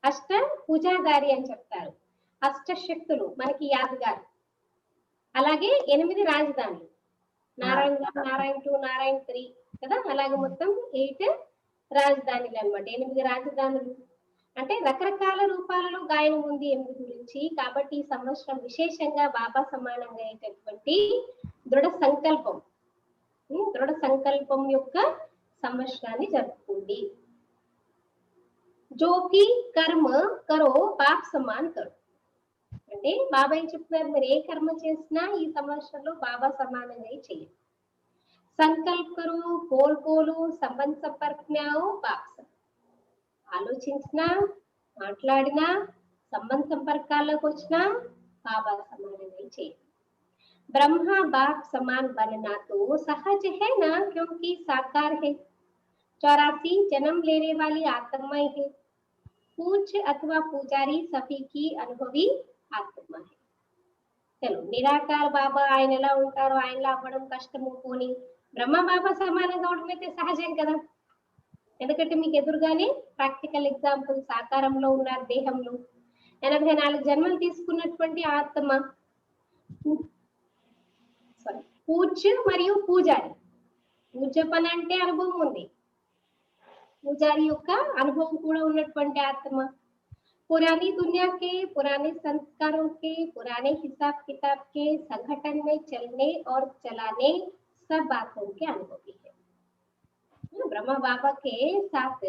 అష్ట పూజాదారి అని చెప్తారు, అష్ట శక్తులు మనకి యాదగారు, అలాగే 8 రాజధానులు, నారాయణ 2, నారాయణ 3 కదా, అలాగే మొత్తం 8 రాజధానులు అన్నమాట. 8 రాజధానులు అంటే రకరకాల రూపాలలో గాయనం ఉంది 8 గురించి. కాబట్టి ఈ సంవత్సరం విశేషంగా బాబా సమానంగా అయ్యేటటువంటి దృఢ సంకల్పం యొక్క సంవత్సరాన్ని జరుపుకోండి. జోకి కర్మ కరో బాప్ సమాన్ కరో, అంటే బాబా ఏం చెప్తున్నారు? మీరు ఏ కర్మ చేసినా ఈ సంవత్సరంలో బాబా సమానంగా చేయండి. సంకల్ప కరో, కోల్పోలు సంబంధ సంపర్కం బాప్, ఆలోచించినా మాట్లాడినా సంబంధ సంపర్కాల్లోకి వచ్చినా బాబా సమానంగా చేయండి. ब्रह्मा बाप समान बनना तो सहज है ना, क्योंकि साकार है, 84 जन्म लेने वाली आत्माएं है, पूज्य अथवा पुजारी सभी की अनुभवी आत्मा है. चलो निराकार बाबा ఆయన ఎలా ఉంటారో ఆయనలా అవ్వడం కష్టము, పోని బ్రహ్మ బాబా సమానంగా అవడం అయితే సహజం కదా. ఎందుకంటే మీకు ఎదురుగానే ప్రాక్టికల్ ఎగ్జాంపుల్, సాకారంలో ఉన్నారు దేహంలో, 84 జన్మలు తీసుకున్నటువంటి ఆత్మ, పూజ్య మరియు పూజారి. పూజ్య పని అంటే అనుభవం ఉంది, పూజారి యొక్క అనుభవం కూడా ఉన్నటువంటి ఆత్మ. पुरानी दुनिया के पुराने संस्कारों के पुराने हिसाब किताब के संगठन में चलने और चलाने सब बातों के अनुभवी है. ब्रह्मा बाबा के साथ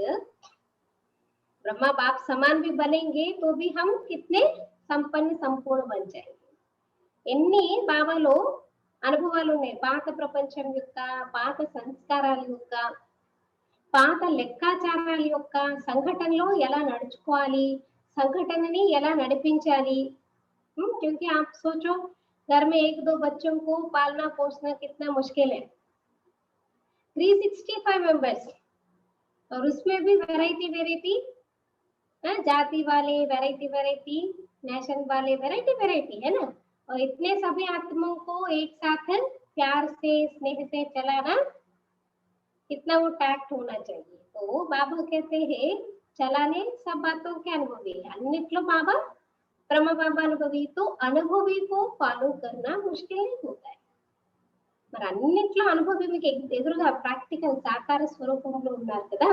ब्रह्मा बाप समान भी बनेंगे तो भी हम कितने संपन्न संपूर्ण बन जाएंगे. ఎన్ని బాబాలో అనుభవాలు ఉన్నాయి, పాత ప్రపంచం యొక్క, పాత సంస్కారాల యొక్క, పాత లెక్కాచారాల యొక్క, సంఘటనలో ఎలా నడుచుకోవాలి, సంఘటనని ఎలా నడిపించాలి. क्योंकि आप सोचो घर में 1-2 बच्चों को पालना पोसना कितना मुश्किल है, 365 मेंबर्स, और उसमें भी वैरायटी जाति वाले वैरायटी, नेशन वाले वैरायटी है ना, और इतने सभी आत्माओं को एक साथ प्यार से स्नेह से चलाना, कितना वो टैक्ट होना चाहिए. तो बाबा कहते हैं चलाने सब बातों के अनुभवी है, अन्निట్లో बाबा ब्रह्म बाबा अनुभवी, तो अनुभवी को फॉलो करना मुश्किल नहीं होता है. మరి అన్నిట్లో అనుభవి మీకు ఎదురుగా ప్రాక్టికల్ సాకార స్వరూపంలో ఉన్నారు కదా,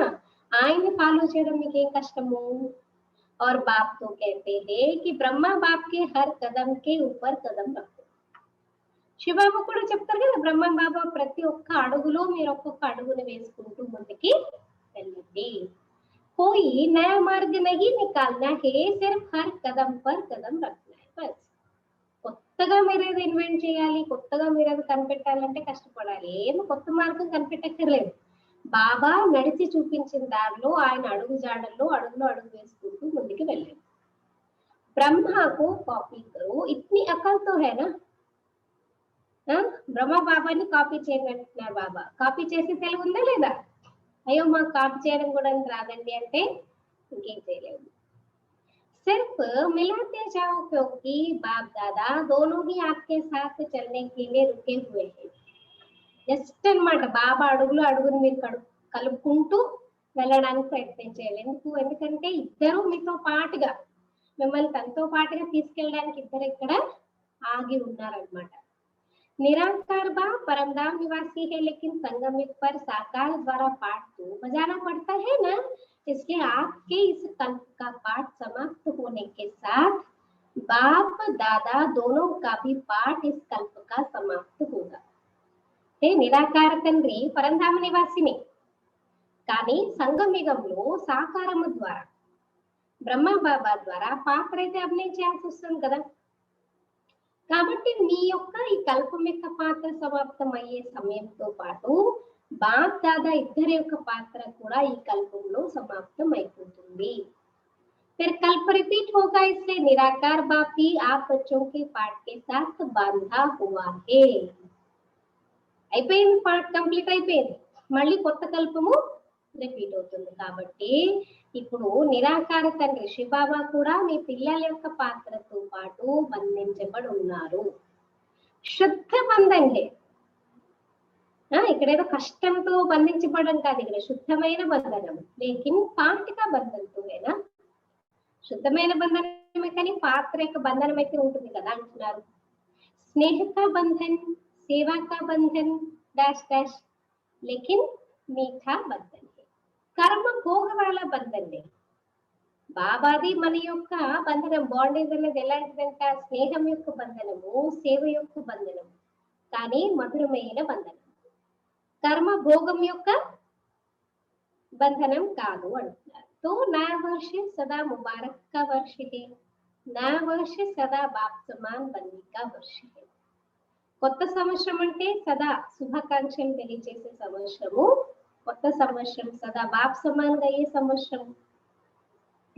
ఆయన్ని ఫాలో చేయడం మీకు ఏం కష్టము? और बाप तो कहते हैं कि ब्रह्मा बाप के हर कदम के ऊपर कदम रखो. శివబాబా కూడా చెప్తారు కదా, బ్రహ్మ బాబా ప్రతి ఒక్క అడుగులో మీరు ఒక్కొక్క అడుగుని వేసుకుంటూ ముందుకి వెళ్ళండి. कोई नया मार्ग नहीं निकालना है, सिर्फ हर कदम पर कदम रखना है बस. కొత్తగా మీరేది ఇన్వెంట్ చేయాలి, కొత్తగా మీరేది కనిపెట్టాలంటే కష్టపడాలి. ఏమి కొత్త మార్గం కనిపెట్టక్కర్లేదు. బాబా నడిచి చూపించిన దారిలో ఆయన అడుగు జాడల్లో అడుగులో అడుగు వేసుకుంటూ ముందుకు వెళ్ళారు. ब्रह्मा को कॉपी करो, इतनी अकल तो है ना. బ్రహ్మ బాబాని కాపీ చేయమంటున్నారు. బాబా కాపీ చేసి తెలివి ఉందా లేదా? అయ్యో మాకు కాపీ చేయడం కూడా రాదండి అంటే ఇంకేం చేయలేము. सिर्फ मिलाते जाओ क्योंकि बाप दादा दोनों ही आपके साथ चलने के लिए रुके हुए हैं. జస్ట్ అన్నమాట, బాబా అడుగులు అడుగుని మీరు కలుపుకుంటూ వెళ్ళడానికి ప్రయత్నం చేయాలి. ఎందుకంటే ఇద్దరు మీతో పాటుగా, మిమ్మల్ని తనతో పాటుగా తీసుకెళ్ళడానికి ఇద్దరు ఇక్కడ ఆగి ఉన్నారనమాట. निराकार बाप परमधाम निवासी है, लेकिन संगम युग पर साकार द्वारा पाठ तो बजाना पड़ता है ना. इसलिए आपके इस कल्प का पाठ समाप्त होने के साथ बाप दादा दोनों का भी पाठ इस कल्प का समाप्त होगा. हे निराकार తండ్రి పరంధామ నివాసిని, కానీ సంగమయుగంలో సాకారము ద్వారా బ్రహ్మ బాబా ద్వారా పాత్ర అయితే అభినయం చేయాల్సి వస్తుంది కదా. కాబట్టి మీ యొక్క ఈ కల్పం యొక్క పాత్ర సమాప్తం అయ్యే సమయంతో పాటు బాప్ దాదా ఇద్దరి యొక్క పాత్ర కూడా ఈ కల్పంలో సమాప్తం అయిపోతుంది. फिर कल्प रिपीट होगा, इसलिए निराकार बाप ही आप बच्चों के पाठ के साथ बांधा हुआ है. అయిపోయింది, పార్ట్ కంప్లీట్ అయిపోయింది, మళ్ళీ కొత్త కల్పము రిపీట్ అవుతుంది. కాబట్టి ఇప్పుడు నిరాకార తండ్రి శివబాబా కూడా మీ పిల్లల యొక్క పాత్రతో పాటు బంధించబడి ఉన్నారు. శుద్ధ బంధండి, ఇక్కడ ఏదో కష్టంతో బంధించబడడం కాదు, ఇక్కడ శుద్ధమైన బంధనం. లేకిన్ పాటిక బంధంతోనేనా, శుద్ధమైన బంధనమే కానీ పాత్ర యొక్క బంధనం అయితే ఉంటుంది కదా అంటున్నారు. స్నేహక బంధన్, సేవాకా బంధన్ డాష్ డాష్, లేకిన్ మీఠా బంధన్, కర్మ భోగ వాళ్ళ బంధండి. బాబాది మన యొక్క బంధనం, బాండేజ్ అనేది ఎలాంటిదంట, స్నేహం యొక్క బంధనము, సేవ యొక్క బంధనము, కానీ మధురమైన బంధనం. కర్మ భోగం యొక్క బంధనం కాదు అంటున్నారు. तो नया वर्ष सदा मुबारक का वर्ष है, नया वर्ष सदा बाप समान बनने का वर्ष है. కొత్త సంవత్సరం అంటే సదా శుభాకాంక్షలు తెలియజేసే సంవత్సరము, కొత్త సంవత్సరం సదా బాప్ సమాన్గా అయ్యే సంవత్సరం.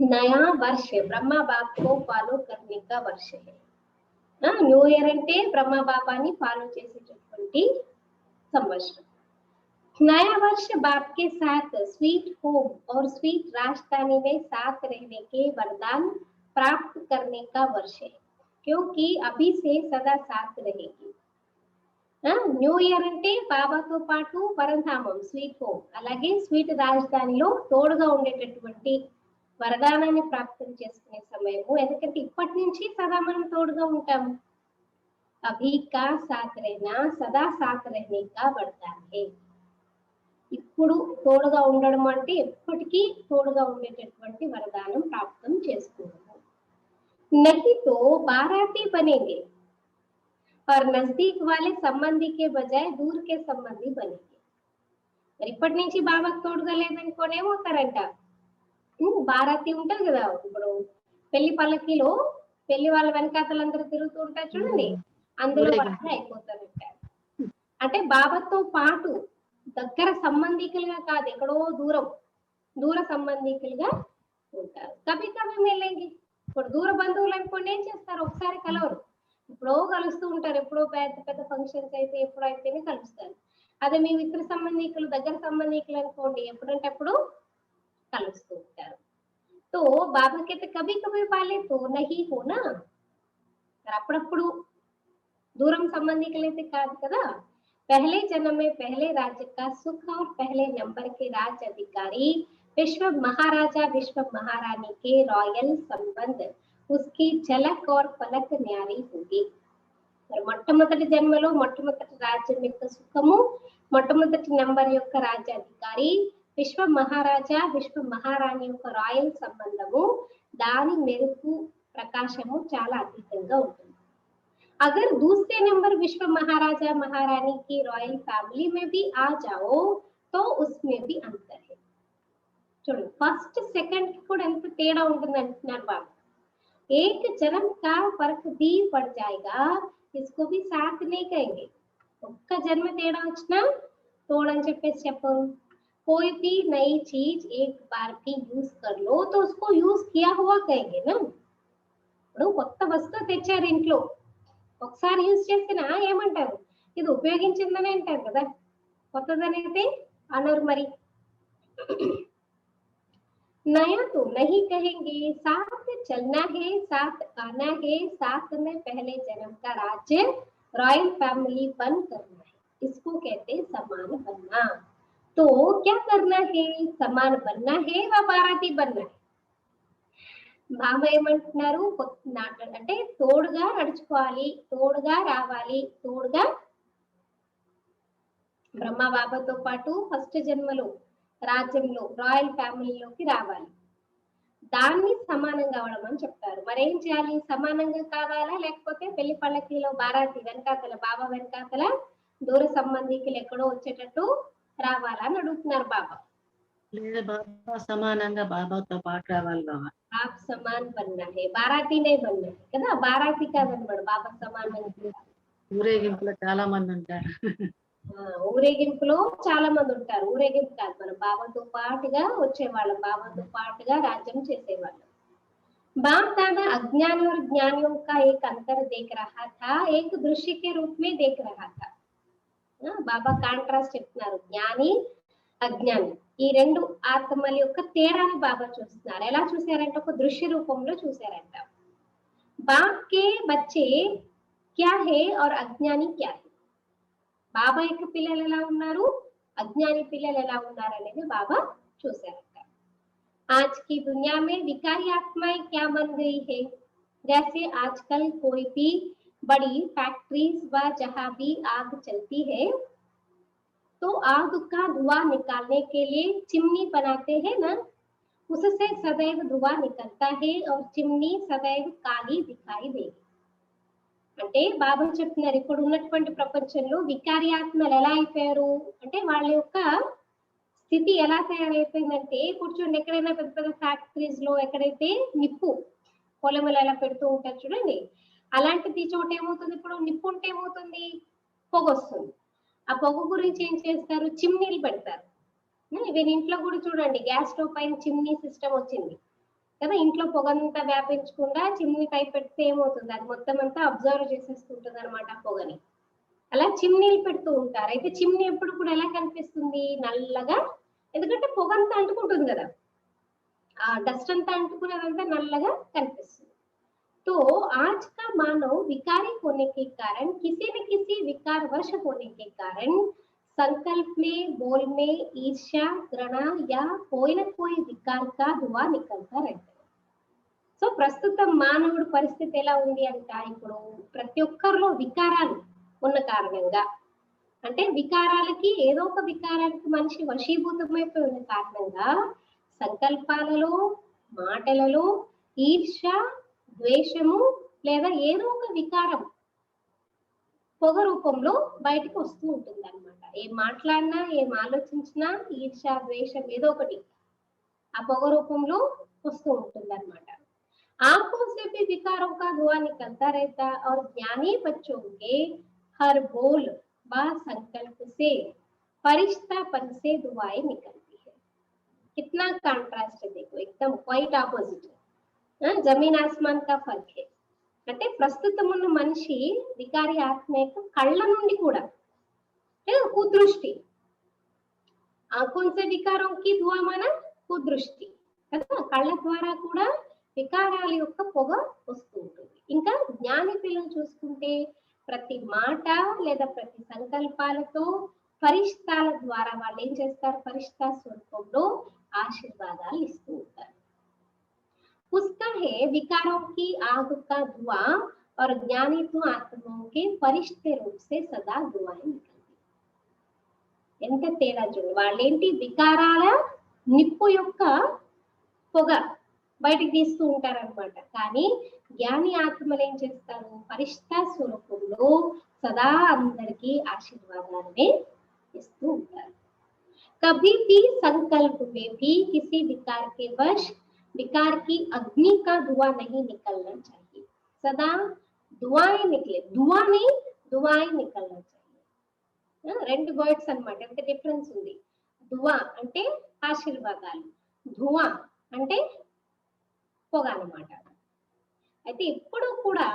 నయా వర్ష బ్రహ్మ బాప్ కో ఫాలో కర్నే కా వర్ష హై. న్యూ ఇయర్ అంటే బ్రహ్మ బాబాని ఫాలో చేసేటటువంటి సంవత్సరం. नया वर्ष बाप के साथ स्वीट होम और स्वीट राजधानी में साथ रहने के वरदान प्राप्त करने का वर्ष है, क्योंकि अभी से सदा साथ रहेगी. న్యూ ఇయర్ అంటే బాబాతో పాటు పరంధామం స్వీట్ హోమ్, అలాగే స్వీట్ రాజధానిలో తోడుగా ఉండేటటువంటి వరదానాన్ని ప్రాప్తం చేసుకునే సమయము. ఎందుకంటే ఇప్పటి నుంచి సదా మనం తోడుగా ఉంటాము. అభి కా సాత్ रहना సదా సాత్ रहने का वरदान है. ఇప్పుడు తోడుగా ఉండడం అంటే ఎప్పటికీ తోడుగా ఉండేటటువంటి వరదానం ప్రాప్తం చేసుకోవడం. नहीं तो बाराती बनेंगे और नजदीक वाले संबंधी के बजाय दूर के संबंधी बनेंगे. మరి ఇప్పటి నుంచి బాబాకు తోడుగా లేదనుకోని ఏమవుతారంట, బారాతి ఉంటారు కదా, ఇప్పుడు పెళ్లి పల్లకిలో పెళ్లి వాళ్ళ వెనకాతలందరూ తిరుగుతూ ఉంటారు చూడండి, అందులో వాళ్ళే అయిపోతారంట. అంటే బాబాతో పాటు దగ్గర సంబంధికులుగా కాదు, ఎక్కడో దూర సంబంధికులుగా ఉంటారు. కవి కవి మేలేంగి, ఇప్పుడు దూర బంధువులు అనుకోండి ఏం చేస్తారు, ఒకసారి కలవరు, ఎప్పుడో కలుస్తూ ఉంటారు, ఎప్పుడో పెద్ద పెద్ద ఫంక్షన్స్ అయితే ఎప్పుడైతేనే కలుస్తారు. అదే మీ మిత్ర సంబంధికులు, దగ్గర సంబంధికులు అనుకోండి ఎప్పుడంటే అప్పుడు కలుస్తూ ఉంటారు. తో బాబాకి అయితే కవి కవి వాళ్ళే తో నహీ హోనా, అప్పుడప్పుడు దూరం సంబంధికులు అయితే కాదు కదా. पहले जन्म में पहले राज्य का सुख और पहले नंबर के राज्य अधिकारी विश्व महाराजा विश्व महारानी के रॉयल संबंध, उसकी झलक और पलक न्यारी होगी. మొట్టమొదటి జన్మలో మొట్టమొదటి రాజ్యం యొక్క సుఖము, మొట్టమొదటి నంబర్ యొక్క రాజ్యాధికారి విశ్వ మహారాజా విశ్వ మహారాణి యొక్క రాయల్ సంబంధము దాని మెరుపు ప్రకాశము చాలా అధికంగా ఉంటుంది. अगर दूसरे नंबर विश्व महाराजा महारानी की रॉयल फैमिली में भी आ जाओ तो उसमें भी अंतर है. చూడండి ఫస్ట్ సెకండ్ కి కూడా ఎంత తేడా ఉంటుంది అంటున్నారు బాబు. एक जन्म का फर्क भी पड़ जाएगा, इसको भी साथ नहीं कहेंगे. ఒక్క జన్మ తేడా వచ్చినా తోడని చెప్పేసి చెప్పు. कोई भी नई चीज एक बार भी यूज कर लो तो उसको यूज किया हुआ कहेंगे ना. ఇప్పుడు కొత్త వస్తువు తెచ్చారు ఇంట్లో, ఒకసారి యూజ్ చేసినా ఏమంటారు, ఇది ఉపయోగించిందని అంటారు కదా, కొత్తదనైతే అనరు మరి. नया तो नहीं कहेंगे, साथ चलना है, साथ आना है, साथ में पहले जन्म का राज्य रॉयल फैमिली बन करना है, इसको कहते समान बनना. तो क्या करना है, समान बनना है व बाराती बनना है. బాబా ఏమంటున్నారు, అంటే తోడుగా నడుచుకోవాలి, తోడుగా రావాలి, తోడుగా బ్రహ్మ బాబాతో పాటు ఫస్ట్ జన్మలో రాజ్యంలో రాయల్ ఫ్యామిలీలోకి రావాలి, దాన్ని సమానంగా అవడం అని చెప్తారు. మరేం చేయాలి, సమానంగా కావాలా లేకపోతే పెళ్లి పల్లకిలో బారాతి వెనకాతల బాబా వెనకాతల దూర సంబంధికులు ఎక్కడో వచ్చేటట్టు రావాలా అని అడుగుతున్నారు బాబా. లేదా బాబా సమానంగా బాబాతో పాటు రావాలి బాబా. आप समान बनना है, बाराती नहीं बनना है కదా, బారాతి కాదన్నమాట, బాబా సమానంగా. ఊరేగింపులో చాలా మంది ఉంటారు. ఊరేగింపులో చాలా మంది ఉంటారు, ఊరేగింపు కాదు, మనం బాబాతో పాటుగా వచ్చేవాళ్ళం, బాబాతో పాటుగా రాజ్యం చేసేవాళ్ళం. बाप दादा अज्ञानी और ज्ञानियों का एक अंतर देख रहा था, एक दृश्य के रूप में देख रहा था. బాబా కాంట్రాస్ట్ చెప్తున్నారు, జ్ఞాని అజ్ఞాని ఈ రెండు ఆత్మల యొక్క తేడాని బాబా చూస్తున్నారు. ఎలా చూసారంటే ఒక దృశ్య రూపంలో చూసారంట. బాప్ కే బచ్చే క్యా హే और అజ్ఞాని క్యా హే, బాబా యొక్క పిల్లలు ఎలా ఉన్నారు, అజ్ఞాని పిల్లలు ఎలా ఉన్నారు అనేది బాబా చూసారంట. आज की दुनिया में विकारी आत्माएं क्या बन गई है, जैसे आजकल कोई भी बड़ी फैक्ट्रीज व जहां भी आग चलती है तो आग का धुआं निकालने के लिए चिमनी बनाते हैं ना, उससे सदैव धुआं निकलता है और चिमनी सदैव काली दिखाई देगी. అంటే బాబా చెప్తున్నారు, ఇప్పుడు ఉన్నటువంటి ప్రపంచంలో వికారి ఆత్మలు ఎలా అయిపోయారు అంటే వాళ్ళ యొక్క స్థితి ఎలా తయారైపోయిందంటే, కూర్చోండి ఎక్కడైనా పెద్ద పెద్ద ఫ్యాక్టరీస్ లో ఎక్కడైతే నిప్పు పొలములు ఎలా పెడుతూ ఉంటారు చూడండి, అలాంటిది చోట ఏమవుతుంది, ఇప్పుడు నిప్పు ఉంటే ఏమవుతుంది, పొగ వస్తుంది. ఆ పొగ గురించి ఏం చేస్తారు, చిమ్నీలు పెడతారు. ఈవెన్ ఇంట్లో కూడా చూడండి గ్యాస్ స్టవ్ పైన చిమ్నీ సిస్టమ్ వచ్చింది కదా, ఇంట్లో పొగంతా వ్యాపించకుండా చిమ్నీ పై పెడితే ఏమవుతుంది, అది మొత్తం అంతా అబ్జర్వ్ చేసేసుకుంటుంది అనమాట పొగని. అలా చిమ్నీలు పెడుతూ ఉంటారు. అయితే చిమ్నీ ఎప్పుడు కూడా ఎలా కనిపిస్తుంది, నల్లగా, ఎందుకంటే పొగ అంతా అంటుకుంటుంది కదా, ఆ డస్ట్ అంతా అంటుకునేదంతా నల్లగా కనిపిస్తుంది. तो आज का मानव विकारी होने के कारण, किसी न किसी विकार वश होने के कारण संकल्प में, बोल में ईर्ष्या, घृणा या कोई न कोई विकार का धुआं निकलता रहता है. సో ప్రస్తుతం మానవుడి పరిస్థితి ఎలా ఉంది అంట, ఇప్పుడు ప్రతి ఒక్కరిలో వికారాలు ఉన్న కారణంగా, అంటే వికారాలకి ఏదో ఒక వికారానికి మనిషి వశీభూతమైపోయి ఉన్న కారణంగా సంకల్పాలలో, మాటలలో ఈర్ష్య, ద్వేషము లేదా ఏదో ఒక వికారం పొగ రూపంలో బయటకు వస్తూ ఉంటుంది అనమాట. ఏం మాట్లాడినా, ఏం ఆలోచించినా ఈర్ష, ద్వేషం ఏదో ఒకటి ఆ పొగ రూపంలో వస్తూ ఉంటుంది అనమాట. आंखों से भी विकारों का धुआं निकलता रहता और ज्ञानी बच्चों के हर बोल व संकल्प से फरिश्तापन से दुआएं निकलती है. कितना कांट्रास्ट है देखो, एकदम क्वाइट ऑपोजिट. जमीन आसमान का फर्क है. అంటే ప్రస్తుతం ఉన్న మనిషి వికారి ఆత్మ యొక్క కళ్ళ నుండి కూడా కుదృష్టి, ఆంఖోంసే వికారం కి ధువా మన కుదృష్టి కదా, కళ్ళ ద్వారా కూడా వికారాల యొక్క పొగ వస్తూ ఉంటుంది. ఇంకా జ్ఞాని పిల్లలు చూసుకుంటే ప్రతి మాట లేదా ప్రతి సంకల్పాలతో ఫరిష్తాల ద్వారా వాళ్ళు ఏం చేస్తారు, ఫరిష్తా స్వరూపంలో ఆశీర్వాదాలు ఇస్తూ ఉంటారు. उसका है विकारों की आग का धुआं और ज्ञानी तो आत्माओं के फरिश्ते रूप से सदा दुआएं निकलती. ఎంత తేడా చూడండి. వాళ్ళేంటి వికారాల నిప్పు యొక్క పొగ బయటికి తీస్తూ ఉంటారనమాట. కానీ జ్ఞాని ఆత్మలు ఏం చేస్తారు, పరిష్ట స్వరూపంలో సదా అందరికీ ఆశీర్వాదాలనే ఇస్తూ ఉంటారు. कभी भी संकल्प में भी किसी विकार के वश विकार की अग्नि का धुआं नहीं निकलना चाहिए. सदा धुआएं निकले, धुआं नहीं धुआएं निकलना चाहिए. రెండు వర్డ్స్ అన్నమాట, ఎంత డిఫరెన్స్ ఉంది. ధువా అంటే ఆశీర్వాదాలు, ధువా అంటే పొగ అన్నమాట. అయితే ఎప్పుడు కూడా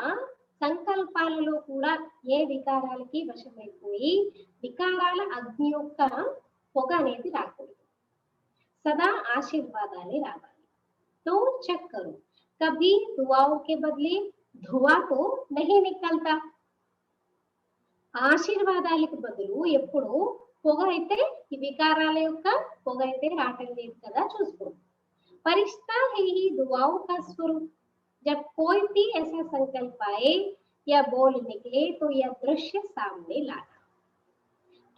సంకల్పాలలో కూడా ఏ వికారాలకి వశమైపోయి వికారాల అగ్ని యొక్క పొగ అనేది రాకూడదు, సదా ఆశీర్వాదాలే రావాలి. तो चेक करो, कभी दुआओं के बदले धुआं तो नहीं निकलता. ఆశీర్వాదాలకు బదులు ఎప్పుడు పొగ అయితే ఈ వికారాల యొక్క పొగ అయితే రావటం లేదు కదా, చూసుకోండి. परिश्ता है ही दुआओं का स्वरूप. जब कोई भी ऐसा संकल्प आए या बोल निकले तो यह दृश्य सामने लाना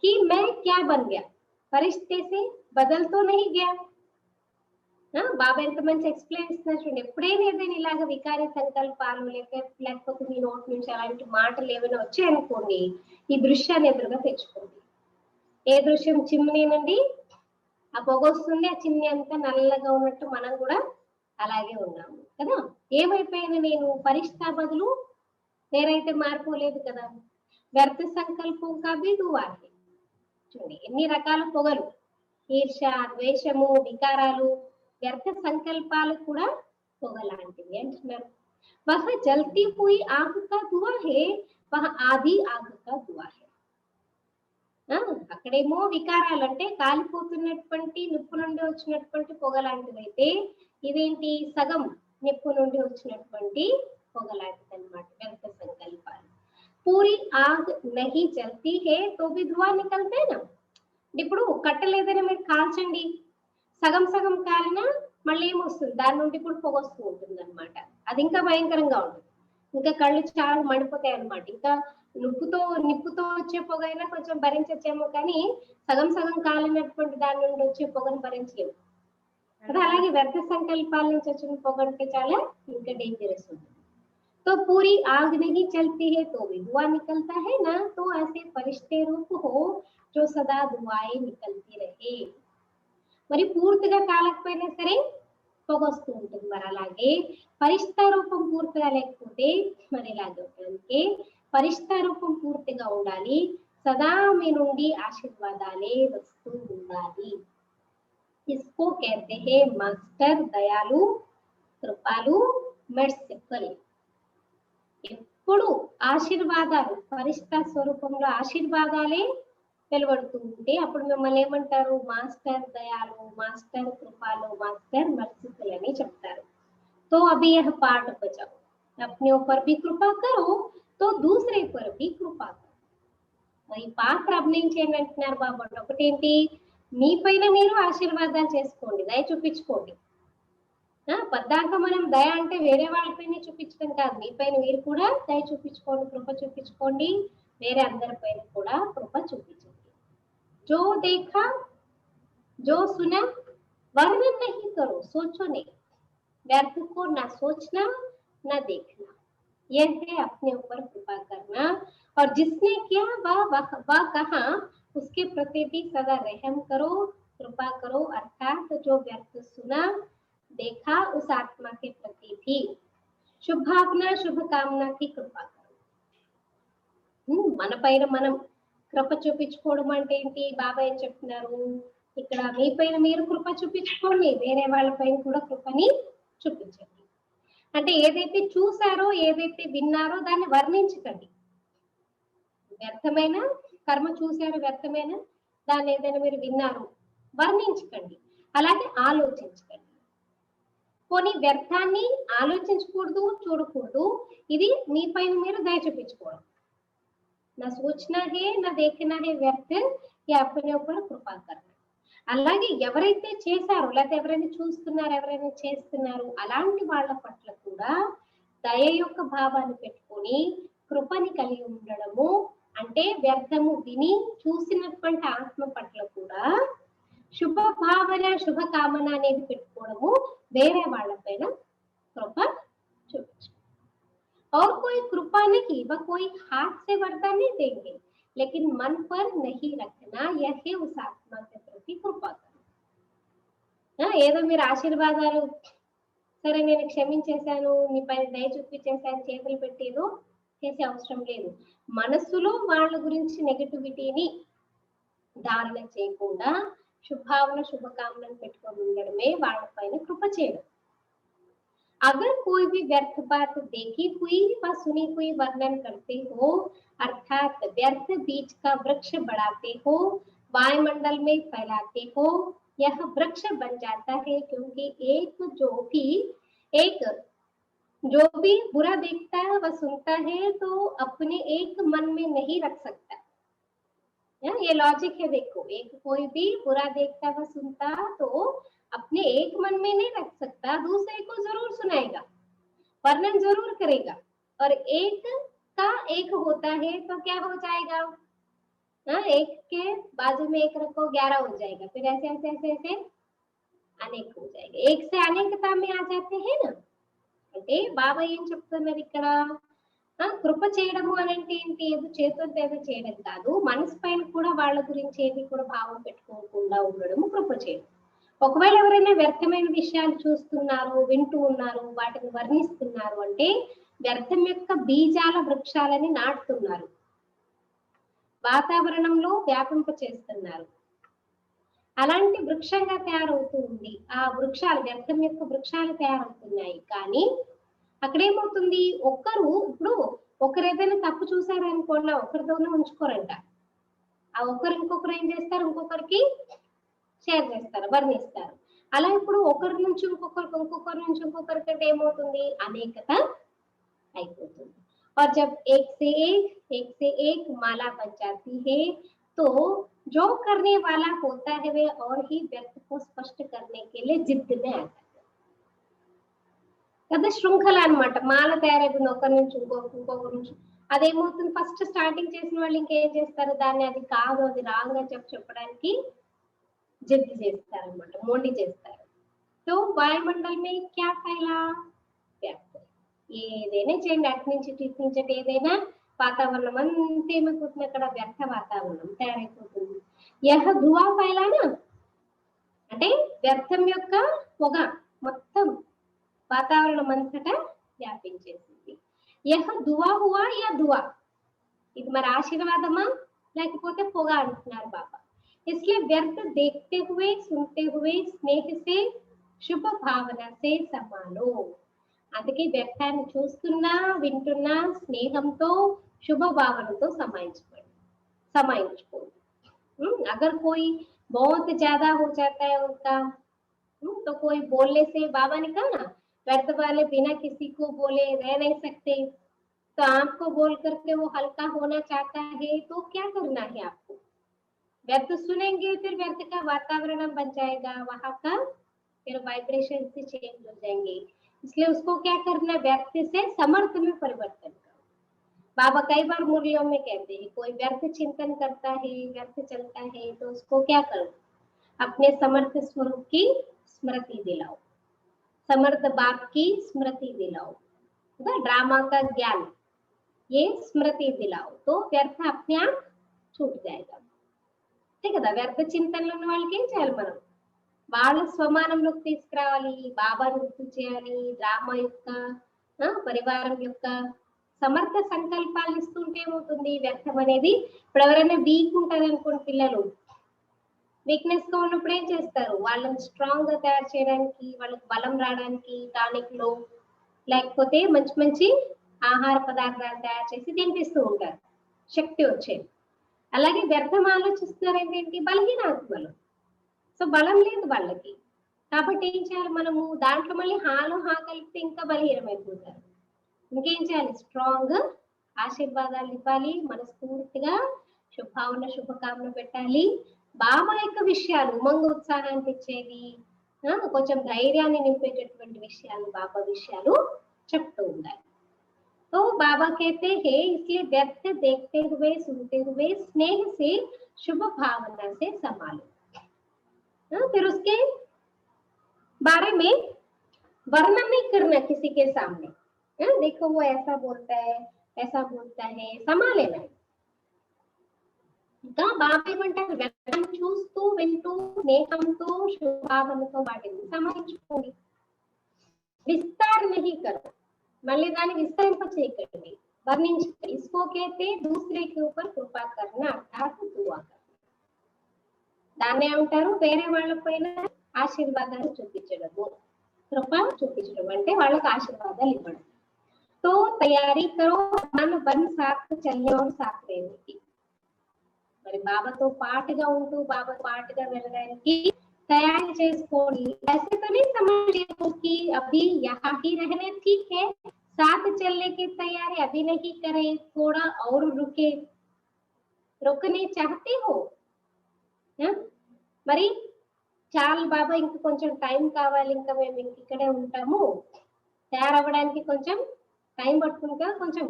कि मैं क्या बन गया, పరిష్టే से बदल तो नहीं गया. బాబా ఎంత మంచి ఎక్స్ప్లెయిన్ ఇస్తున్నారు చూడండి. ఎప్పుడైనా ఏదైనా ఇలాగ వికారి సంకల్పాలు లేకపోతే మీ నోటి నుంచి అలాంటి మాటలు ఏమైనా వచ్చాయనుకోండి, ఈ దృశ్యాన్ని ఎదురుగా తెచ్చుకోండి. ఏ దృశ్యం? చిమ్నేనండి, ఆ పొగ వస్తుంది, ఆ చిమ్ని అంతా నల్లగా ఉన్నట్టు మనం కూడా అలాగే ఉన్నాము కదా. ఏమైపోయినా నేను పరిష్ఠా బదులు నేనైతే మారిపోలేదు కదా. వ్యర్థ సంకల్పం కవి దువాహి. చూడండి ఎన్ని రకాల పొగలు, ఈర్ష, ద్వేషము, వికారాలు, వ్యర్థ సంకల్పాలు కూడా పొగ లాంటివి అంటున్నారు. వహ జల్తీ హుయి ఆగ్ కా ధువా హే, వహ ఆది ఆగ్ కా ధువా హే. అక్కడేమో వికారాలు అంటే కాలిపోతున్నటువంటి నిప్పు నుండి వచ్చినటువంటి పొగ లాంటిది అయితే, ఇదేంటి సగం నిప్పు నుండి వచ్చినటువంటి పొగ లాంటిది అనమాట వ్యర్థ సంకల్పాలు. పూరి ఆగ్ నహి జల్తీ హే తో భీ ధువా నికల్తే నా. ఇప్పుడు కట్టలేదని మీరు కాల్చండి, సగం సగం కాలినా మళ్ళీ ఏమొస్తుంది, దాని నుండి కూడా పొగ వస్తూ ఉంటుంది అనమాట. అది ఇంకా భయంకరంగా ఉంటుంది, ఇంకా కళ్ళు చాలా మండిపోతాయి అనమాట. ఇంకా నిప్పుతో వచ్చే పొగ అయినా కొంచెం భరించచ్చేమో, కానీ సగం సగం కాలినటువంటి దాని నుండి వచ్చే పొగను భరించలేము కదా. అలాగే వ్యర్థ సంకల్పాల నుంచి వచ్చిన పొగ అంటే చాలా ఇంకా డేంజరస్ ఉంటుంది. तो पूरी आग नहीं चलती है तो भी धुआं निकलता है ना. तो ऐसे फरिश्ते रूप हो जो सदा धुआएं निकलती रहे. మరి పూర్తిగా కాలకపోయినా సరే పొగ వస్తూ ఉంటుంది. మరి అలాగే పరిష్ఠా రూపం పూర్తిగా లేకపోతే మరి ఇలాగే ఉంటుంది. పరిష్ఠా రూపం పూర్తిగా ఉండాలి, సదా మీ నుండి ఆశీర్వాదాలే వస్తూ ఉండాలి. इसको कहते हैं मास्टर दयालु कृपालु मर्सिफुल. ఎప్పుడు ఆశీర్వాదాలు పరిష్ఠా స్వరూపంలో ఆశీర్వాదాలే వెలువడుతూ ఉంటే అప్పుడు మిమ్మల్ని ఏమంటారు? మాస్టర్ దయాలు, మాస్టర్ కృపాలు, మాస్టర్ మర్సిఫుల్ అని చెప్తారు. तो अभी यह पाठ बचाओ, अपने ऊपर भी कृपा करो तो दूसरे पर भी कृपा करो. ఈ పాత్ర అభినయించేయండి అంటున్నారు బాబా. ఒకటేంటి, మీ పైన మీరు ఆశీర్వాదాలు చేసుకోండి, దయ చూపించుకోండి. పద్దాక మనం దయ అంటే వేరే వాళ్ళపైన చూపించడం కాదు, మీ పైన మీరు కూడా దయ చూపించుకోండి, కృప చూపించుకోండి, వేరే అందరిపైన కూడా కృప చూపించండి. जो देखा जो सुना वर्णन नहीं करो, सोचो नहीं. व्यर्थ को ना सोचना ना देखना, यह है अपने ऊपर कृपा करना. और जिसने किया वह कहा उसके प्रति भी सदा रहम करो, कृपा करो. अर्थात जो व्यर्थ सुना देखा उस आत्मा के प्रति भी शुभ भावना शुभ कामना की कृपा करो. మన పైన మనం కృప చూపించుకోవడం అంటే ఏంటి? బాబా ఏం చెప్తున్నారు ఇక్కడ? మీ పైన మీరు కృప చూపించుకోండి, వేరే వాళ్ళ పైన కూడా కృపని చూపించండి. అంటే ఏదైతే చూసారో ఏదైతే విన్నారో దాన్ని వర్ణించకండి. వ్యర్థమైన కర్మ చూసారో, వ్యర్థమైన దాన్ని ఏదైనా మీరు విన్నారు, వర్ణించకండి. అలాగే ఆలోచించకండి. పోనీ వ్యర్థాన్ని ఆలోచించకూడదు, చూడకూడదు. ఇది మీ పైన మీరు దయ చూపించుకోవడం. నా సూచన హే నా దేఖనా హే వ్యర్థ యా అప్నే ఊపర్ కృపా కర్నా. అలాగే ఎవరైతే చేశారో లేకపోతే ఎవరైనా చూస్తున్నారు, ఎవరైనా చేస్తున్నారు, అలాంటి వాళ్ళ పట్ల కూడా దయ యొక్క భావాన్ని పెట్టుకొని కృపని కలిగి ఉండడము అంటే వ్యర్థము విని చూసినటువంటి ఆత్మ పట్ల కూడా శుభ భావన శుభ కామన అనేది పెట్టుకోవడము వేరే వాళ్ళపైన కృప చూపించు. और कोई कृपा नहीं, वह कोई हाथ से वरदान नहीं देंगे, लेकिन मन पर नहीं रखना, यह है उस आत्मा के प्रति कृपा करना. ఏదో మీరు ఆశీర్వాదాలు సరే నేను క్షమించేశాను నీ పైన దయ చూపించేశాను చేతులు పెట్టేదో చేసే అవసరం లేదు. మనస్సులో వాళ్ళ గురించి నెగటివిటీని ధారణ చేయకుండా శుభావన శుభకామనను పెట్టుకొని ఉండడమే వాళ్ళ పైన కృప చేయడం. अगर कोई भी व्यर्थ बात देखी हुई व सुनी हुई वर्णन करते हो, अर्थात व्यर्थ बीज का वृक्ष बढ़ाते हो, वायुमंडल में फैलाते हो, यह वृक्ष बन जाता है, क्योंकि जो भी बुरा देखता है व सुनता है तो अपने एक मन में नहीं रख सकता. ये लॉजिक है. देखो, एक कोई भी बुरा देखता व सुनता तो अपने एक मन में नहीं रख सकता, दूसरे को जरूर सुनाएगा, वर्णन जरूर करेगा, और एक का एक होता है तो क्या हो जाएगा, एक के बाजू में एक रखो 11 हो जाएगा, फिर ऐसे ऐसे ऐसे ऐसे अनेक हो जाएगा. एक से अनेकता में आ जाते हैं ना. అంటే బాబా ఏం చెప్తున్నారు ఇక్కడ, కృప చేయడము అని అంటే ఏంటి, ఏదో చేతులతో ఏదో చేయడం కాదు, మనసు పైన కూడా వాళ్ళ గురించి ఏది కూడా భావం పెట్టుకోకుండా ఉండడము కృప చేయడం. ఒకవేళ ఎవరైనా వ్యర్థమైన విషయాలు చూస్తున్నారు వింటూ ఉన్నారు వాటిని వర్ణిస్తున్నారు అంటే వ్యర్థం యొక్క బీజాల వృక్షాలని నాటుతున్నారు, వాతావరణంలో వ్యాపింప చేస్తున్నారు. అలాంటి వృక్షంగా తయారవుతూ ఉంది. ఆ వృక్షాలు వ్యర్థం యొక్క వృక్షాలు తయారవుతున్నాయి. కానీ అక్కడేమవుతుంది, ఇప్పుడు ఒకరు ఏదైనా తప్పు చూసారనుకోండి ఒకరితోనే ఉంచుకోరంట. ఆ ఒకరు ఇంకొకరు ఏం చేస్తారు, ఇంకొకరికి షేర్ చేస్తారు, వర్ణిస్తారు. అలా ఇప్పుడు ఒకరి నుంచి ఇంకొకరికి అంటే ఏమవుతుంది, అనేకత అయిపోతుంది. और जब एक से एक माला बन जाती है तो जो करने वाला होता है वे और ही व्यर्थ को स्पष्ट करने के लिए जिद में आ जाता है. కదా శృంఖల అన్నమాట. మాల తయారైపోయింది ఒకరి నుంచి ఇంకొకరి నుంచి. అదేమవుతుంది, ఫస్ట్ స్టార్టింగ్ చేసిన వాళ్ళు ఇంకేం చేస్తారు, దాన్ని అది కాదు అది రాంగ్ అని చెప్పడానికి జిద్దు చేస్తారన్నమాట, మొండి చేస్తారు. సో వాయుమండల్ మే క్యా ఫైలా, ఏదైనా చేయండి అటు నుంచి ఇటు నుంచి ఏదైనా వాతావరణం అంతా ఏమైపోతుంది, అక్కడ వ్యర్థ వాతావరణం తయారైపోతుంది. యహ ధువా ఫైలానా అంటే వ్యర్థం యొక్క పొగ మొత్తం వాతావరణం అంతటా వ్యాపించేసింది. యహ ధువా హువా యా ధువా, ఇది మరి ఆశీర్వాదమా లేకపోతే పొగ అంటున్నారు బాబా. इसलिए व्यर्थ देखते हुए सुनते हुए स्नेह से शुभ भावना से संभालो. అందుకే వ్యర్థాన్ని చూస్తున్నా వింటున్నా స్నేహంతో శుభ భావనతో समाइंचको. अगर कोई बहुत ज्यादा हो जाता है उनका तो कोई बोलने से, बाबा ने कहा ना व्यर्थ वाले बिना किसी को बोले रह नहीं सकते, तो आपको बोल करके वो हल्का होना चाहता है तो क्या करना है आपको, व्यर्थ सुनेंगे फिर व्यर्थ का वातावरण बन जाएगा, वहां का फिर वाइब्रेशन से चेंज हो जाएंगे. इसलिए उसको क्या करना, व्यर्थ से समर्थ में परिवर्तन करो. बाबा कई बार मुरलियों में कहते हैं कोई व्यर्थ चिंतन करता है व्यर्थ चलता है तो उसको क्या करो, अपने समर्थ स्वरूप की स्मृति दिलाओ, समर्थ बाप की स्मृति दिलाओ, ड्रामा का ज्ञान ये स्मृति दिलाओ, तो व्यर्थ अपने आप छूट जाएगा. కదా వ్యర్థ చింతనలు ఉన్న వాళ్ళకి ఏం చేయాలి, మనం వాళ్ళ స్వమానంలోకి తీసుకురావాలి, బాబాను గుర్తు చేయాలి, డ్రామా యొక్క పరివారం యొక్క సమర్థ సంకల్పాలు ఇస్తుంటే ఏమవుతుంది, వ్యర్థం అనేది. ఇప్పుడు ఎవరైనా వీక్ ఉంటారు అనుకోండి, పిల్లలు వీక్నెస్ గా ఉన్నప్పుడు ఏం చేస్తారు, వాళ్ళని స్ట్రాంగ్ గా తయారు చేయడానికి, వాళ్ళకి బలం రావడానికి టానిక్ లో లేకపోతే మంచి మంచి ఆహార పదార్థాలు తయారు చేసి తినిపిస్తూ ఉంటారు, శక్తి వచ్చేది. అలాగే వ్యర్థం ఆలోచిస్తున్నారు ఏంటి, బలహీన ఆత్మలు. సో బలం లేదు వాళ్ళకి, కాబట్టి ఏం చేయాలి మనము, దాంట్లో మళ్ళీ హాలో హా కలిపితే ఇంకా బలహీనమైపోతారు. ఇంకేం చేయాలి, స్ట్రాంగ్ ఆశీర్వాదాలు ఇవ్వాలి, మనస్ఫూర్తిగా శుభావన శుభకామన పెట్టాలి. బాబా యొక్క విషయాలు ఉమంగ ఉత్సాహాన్ని ఇచ్చేది, కొంచెం ధైర్యాన్ని నింపేటటువంటి విషయాలు, బాబా విషయాలు చెప్తూ ఉండాలి. तो बाबा कहते हैं इसलिए व्यर्थ देखते हुए सुनते हुए स्नेह से शुभ भावना से संभालो। फिर उसके बारे में वर्णन नहीं करना किसी के सामने। देखो वो ऐसा बोलता है, ऐसा बोलता है, संभालेना। ఇంకా బాబా ఏమంటారు, వ్యక్తం చూస్తూ వింటూ స్నేహంతో శుభావనతో వాటిని సమాలించుకోండి. విస్తార్ నహీ కరో, మళ్ళీ దాన్ని విస్తరింప చేయకండి, వర్ణించండి. इसको कहते दूसरे के ऊपर कृपा करना अर्थात दुआ करना. దాన్ని ఏమంటారు, వేరే వాళ్ళ పైన ఆశీర్వాదాలు చూపించడము. కృప చూపించడం అంటే వాళ్ళకి ఆశీర్వాదాలు ఇవ్వడం. तो तैयारी करो मन बन साथ चलने और साथ रहने की. మరి బాబాతో పాటుగా ఉంటూ బాబాతో పాటుగా వెళ్ళడానికి तैयारी చేసుకోండి. ऐसे तो नहीं समझो कि अभी यहाँ ही रहने ठीक है, साथ चलने की तैयारी अभी नहीं करें, थोड़ा और रुके. रुकने चाहते हो మరి చాలు బాబా ఇంకా కొంచెం టైం కావాలి, ఇంకా మేము ఇంక ఇక్కడే ఉంటాము, తయారవ్వడానికి కొంచెం టైం పడుతుంది కదా, కొంచెం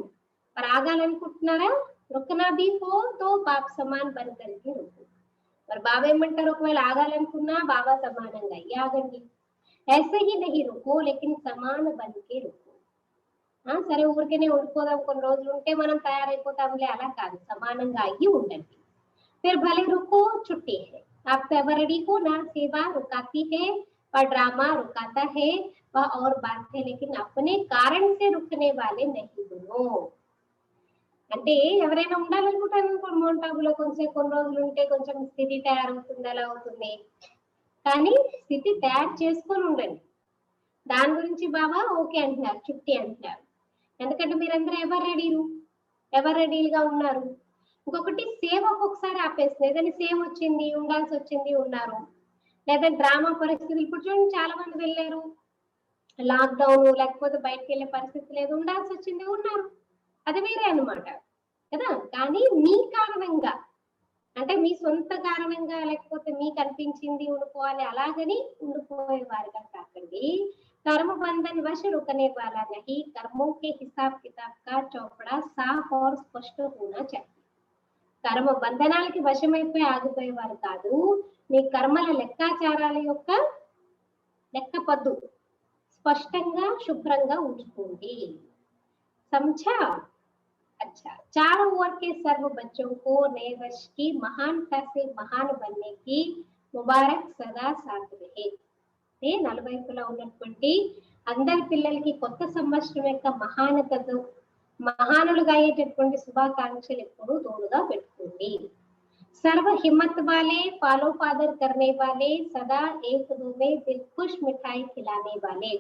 మరి ఆగాలనుకుంటున్నారా, रुकना भी हो तो बाप समान बन करके रुको. और बाबा ఏమంటారు, ఒకవేళ ఆగాలనుకున్నా బాబా సమానంగా ఆగండి. ऐसे ही नहीं रुको लेकिन समान बन के रुको. సరే ఊరికేనే ఉండిపోదాం, కొన్ని రోజులు ఉంటే మనం తయారైపోతాంలే, అలా కాదు, సమానంగా అయ్యి ఉండండి. फिर भले रुको छुट्टी है, आप सेवरडी को ना सेवा रुकाती है और ड्रामा रुकाता है वह और बात है, लेकिन अपने कारण से रुकने वाले नहीं बनो. అంటే ఎవరైనా ఉండాలనుకుంటారు అనుకోండి, మౌంటాబులో కొంచెం కొన్ని రోజులు ఉంటే కొంచెం స్థితి తయారవుతుంది, అలా అవుతుంది. కానీ స్థితి తయారు చేసుకొని ఉండండి. దాని గురించి బాబా ఓకే అంటున్నారు, చుట్టి అంటున్నారు. ఎందుకంటే మీరందరూ ఎవరు రెడీగా ఉన్నారు. ఇంకొకటి సేవ ఒక్కొక్కసారి ఆపేస్తుంది, ఏదైనా సేవ వచ్చింది, ఉండాల్సి వచ్చింది, ఉన్నారు. లేదా డ్రామా పరిస్థితులు, ఇప్పుడు చూడండి చాలా మంది వెళ్ళారు, లాక్డౌన్ లేకపోతే బయటకు వెళ్ళే పరిస్థితి లేదు, ఉండాల్సి వచ్చింది, ఉన్నారు, అది వేరే అన్నమాట కదా. కానీ మీ కారణంగా, అంటే మీ సొంత కారణంగా లేకపోతే మీకు అనిపించింది ఉండిపోవాలి అలాగని ఉండిపోయేవారుగా కాకండి. कर्म बंधन वश रुकने वाला नहीं, कर्मों के हिसाब किताब का चौपड़ा साफ और स्पष्ट होना चाहिए. కర్మ బంధనాలకి వశమైపోయి ఆగిపోయేవారు కాదు, మీ కర్మల లెక్కాచారాల యొక్క లెక్కపద్దు స్పష్టంగా శుభ్రంగా ఉంచుకోండి. समझा? अच्छा, चारों ओर के सर्व बच्चों को नए वर्ष की महानता से महान बनने की मुबारक सदा साथ रहे. నలువైపులా ఉన్నటువంటి అందరి పిల్లలకి కొత్త సంవత్సరం యొక్క మహానతతో మహానులుగా అయ్యేటటువంటి శుభాకాంక్షలు ఎప్పుడూ తోడుగా పెట్టుకోండి. सर्व हिम्मत वाले, पालो पादर करने वाले, सदा एक दो में दिल खुश मिठाई खिलाने वाले,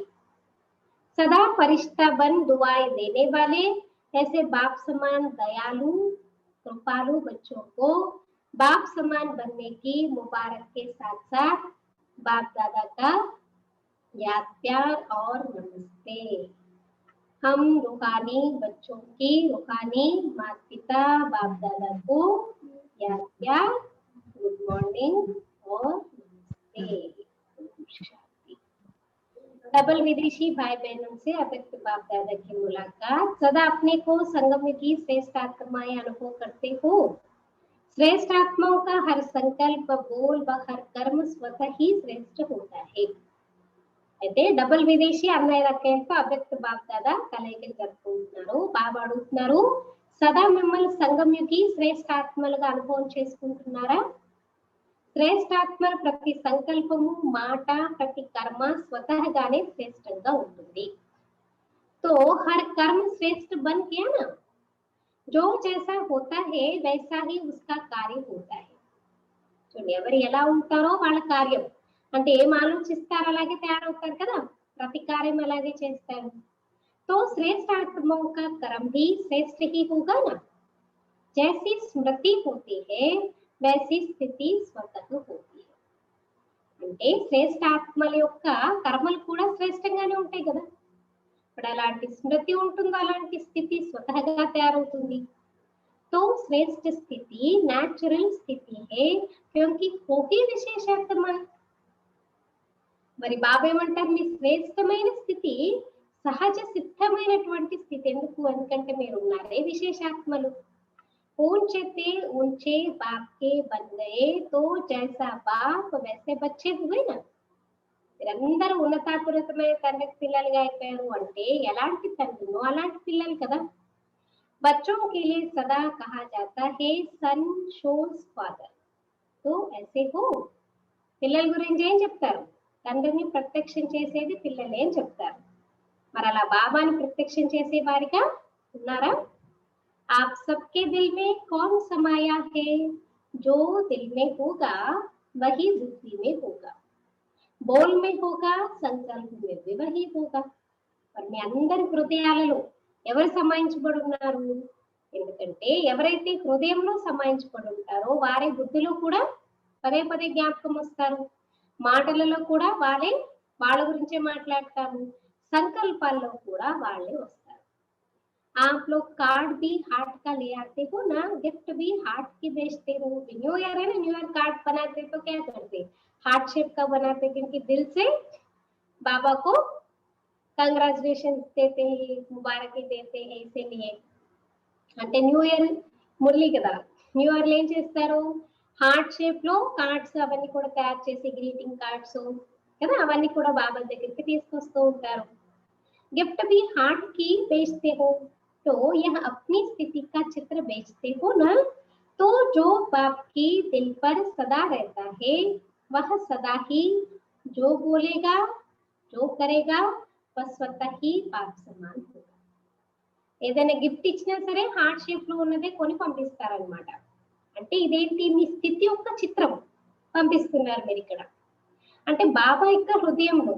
सदा फरिश्ता बन दुआएं देने वाले, ऐसे बाप समान दयालु कृपालु बच्चों को बाप समान बनने की मुबारक के साथ साथ बाप दादा का याद प्यार और नमस्ते. हम रूहानी बच्चों की रूहानी माता पिता बाप दादा को याद प्यार, गुड मॉर्निंग और नमस्ते. डबल विदेशी भाई बहनों से अव्यक्त बाप दादा की मुलाकात. सदा अपने को संगम की श्रेष्ठ आत्माएं अनुभव करते हो. श्रेष्ठ आत्माओं का हर संकल्प बोल व हर कर्म स्वतः ही श्रेष्ठ होता है. అయితే డబుల్ విదేశీ అన్నయ్య రకంతో అవ్యక్త బాప్ దాదా కలయికలు జరుపుకుంటున్నారు. బాబా అడుగుతున్నారు, సదా మిమ్మల్ని సంగమ్యుకి శ్రేష్ఠ ఆత్మలుగా అనుభవం చేసుకుంటున్నారా? శ్రేష్ఠాత్మల ప్రతి సంకల్పము మాట ప్రతి కర్మ స్వతహగానే శ్రేష్టంగా ఉంటుంది. तो हर कर्म श्रेष्ठ बन गया ना, जो जैसा होता है वैसा ही उसका कार्य होता है. చూడండి, ఎవరు ఎలా ఉంటారో వాళ్ళ కార్యం, అంటే ఏం ఆలోచిస్తారో అలాగే తయారవుతారు కదా, ప్రతి కార్యం అలాగే చేస్తారు. तो श्रेष्ठ आत्माओं का कर्म भी श्रेष्ठ ही होगा ना. जैसी स्मृति होती है वैसी స్థితి స్వతः होती है. అంటే శ్రేష్ఠ ఆత్మల యొక్క కర్మలు కూడా శ్రేష్టంగానే ఉంటాయి కదా. ఇప్పుడు అలాంటి స్మృతి ఉంటుందో అలాంటి స్థితి స్వతహగా తయారవుతుంది. तो श्रेष्ठ स्थिति नेचुरल स्थिति है क्योंकि कोई विशेषात्मा. మరి బాబా ఏమంటారు, మీ శ్రేష్టమైన స్థితి సహజ సిద్ధమైనటువంటి స్థితి. ఎందుకంటే మీరు ఉన్నారే విశేషాత్మలు. ऊंचे ऊंचे बाप के बन गए तो जैसा बाप वैसे बच्चे हुए ना. మీరందరూ ఉన్నతాపురతమైన తండ్రికి పిల్లలుగా అయిపోయారు అంటే ఎలాంటి తండ్రినో అలాంటి పిల్లలు కదా. बच्चों के लिए सदा कहा जाता है सन shows father. तो ऐसे हो. పిల్లల గురించి ఏం చెప్తారు? తండ్రిని ప్రత్యక్షం చేసేది పిల్లలే అని చెప్తారు. మరి అలా బాబాని ప్రత్యక్షం చేసే వారిగా ఉన్నారా? आप सबके दिल में कौन समाया है? जो दिल में होगा वही बुद्धि में होगा, बोल में होगा, संकल्प में भी वही होगा. మరి మీ అందరి హృదయాలలో ఎవరు సమాయించబడి ఉన్నారు? ఎందుకంటే ఎవరైతే హృదయంలో సమాయించబడి ఉంటారో వారే బుద్ధిలో కూడా పదే పదే జ్ఞాపకం వస్తారు. మాటలలో కూడా వాళ్ళ గురించే మాట్లాడతాము. సంకల్పాల్లో కూడా వాళ్ళే వస్తారు. आप लोग कार्ड भी हार्ट का ले आते हो ना, गिफ्ट भी हार्ट की बेचते हो. न्यू ईयर है ना, न्यू ईयर कार्ड बनाते तो क्या करते? हार्ट शेप का बनाते, क्योंकि दिल से बाबा को कंग्रेचुलेशन देते हैं, मुबारकी देते हैं. इसीलिए అంటే న్యూ ఇయర్ మురళి కదా, న్యూ ఇయర్ ఏం చేస్తారు? హార్ట్ షేప్ లో కార్డ్స్ అవన్నీ కూడా తయారు చేసి గ్రీటింగ్ కార్డ్స్ కదా అవన్నీ కూడా బాబా దగ్గరికి తీసుకొస్తూ ఉంటారు. गिफ्ट भी हार्ट की बेचते हो तो यह अपनी स्थिति का चित्र बेचते हो ना. तो जो बाप की दिल पर सदा रहता है वह सदा ही जो बोलेगा जो करेगा वह स्वतः ही बाप समान होगा. ఏదైనా గిఫ్ట్ ఇచ్చినా సరే హార్ట్ షేప్ లో ఉన్నదే కొని పంపిస్తారనమాట. అంటే ఇదేంటి? మీ స్థితి యొక్క చిత్రం పంపిస్తున్నారు మీరు ఇక్కడ. అంటే బాబా యొక్క హృదయంలో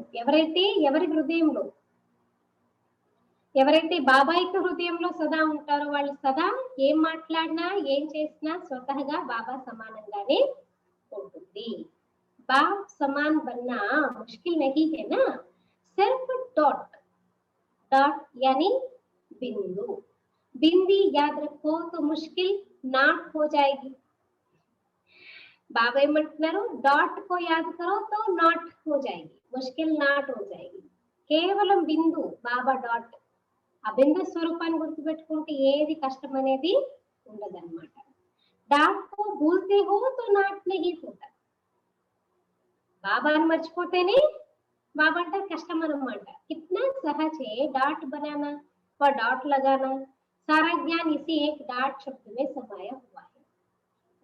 ఎవరైతే బాబా యొక్క హృదయంలో సదా ఉంటారో వాళ్ళు సదా ఏం మాట్లాడినా ఏం చేసినా స్వతహగా బాబా సమానంగానే ఉంటుంది. బాప్ సమాన్ బన్నా ముష్కిల్ నహీ హై నా, సిర్ఫ్ డాట్ డాట్ यानी बिंदु. बिंदी याद रखो तो मुश्किल नाट हो जाएगी. बाबा ఏమంటున్నారు? డాట్ को याद करो तो नाट हो जाएगी, मुश्किल नाट हो जाएगी. కేవలం బిందు బాబా డాట్, ఆ బిందు స్వరూపాన్ని గుర్తుపెట్టుకుంటే ఏది కష్టం అనేది ఉండదన్నమాట. డాట్ को भूलते हो तो नाट नहीं होता. బాబాని మర్చిపోతేనే బాబా అంటే కష్టం అన్నమాట. कितना सहज है डाट बनाना और डॉट लगाना. सारा ज्ञान इसी एक डाट शब्द में समाया हुआ है.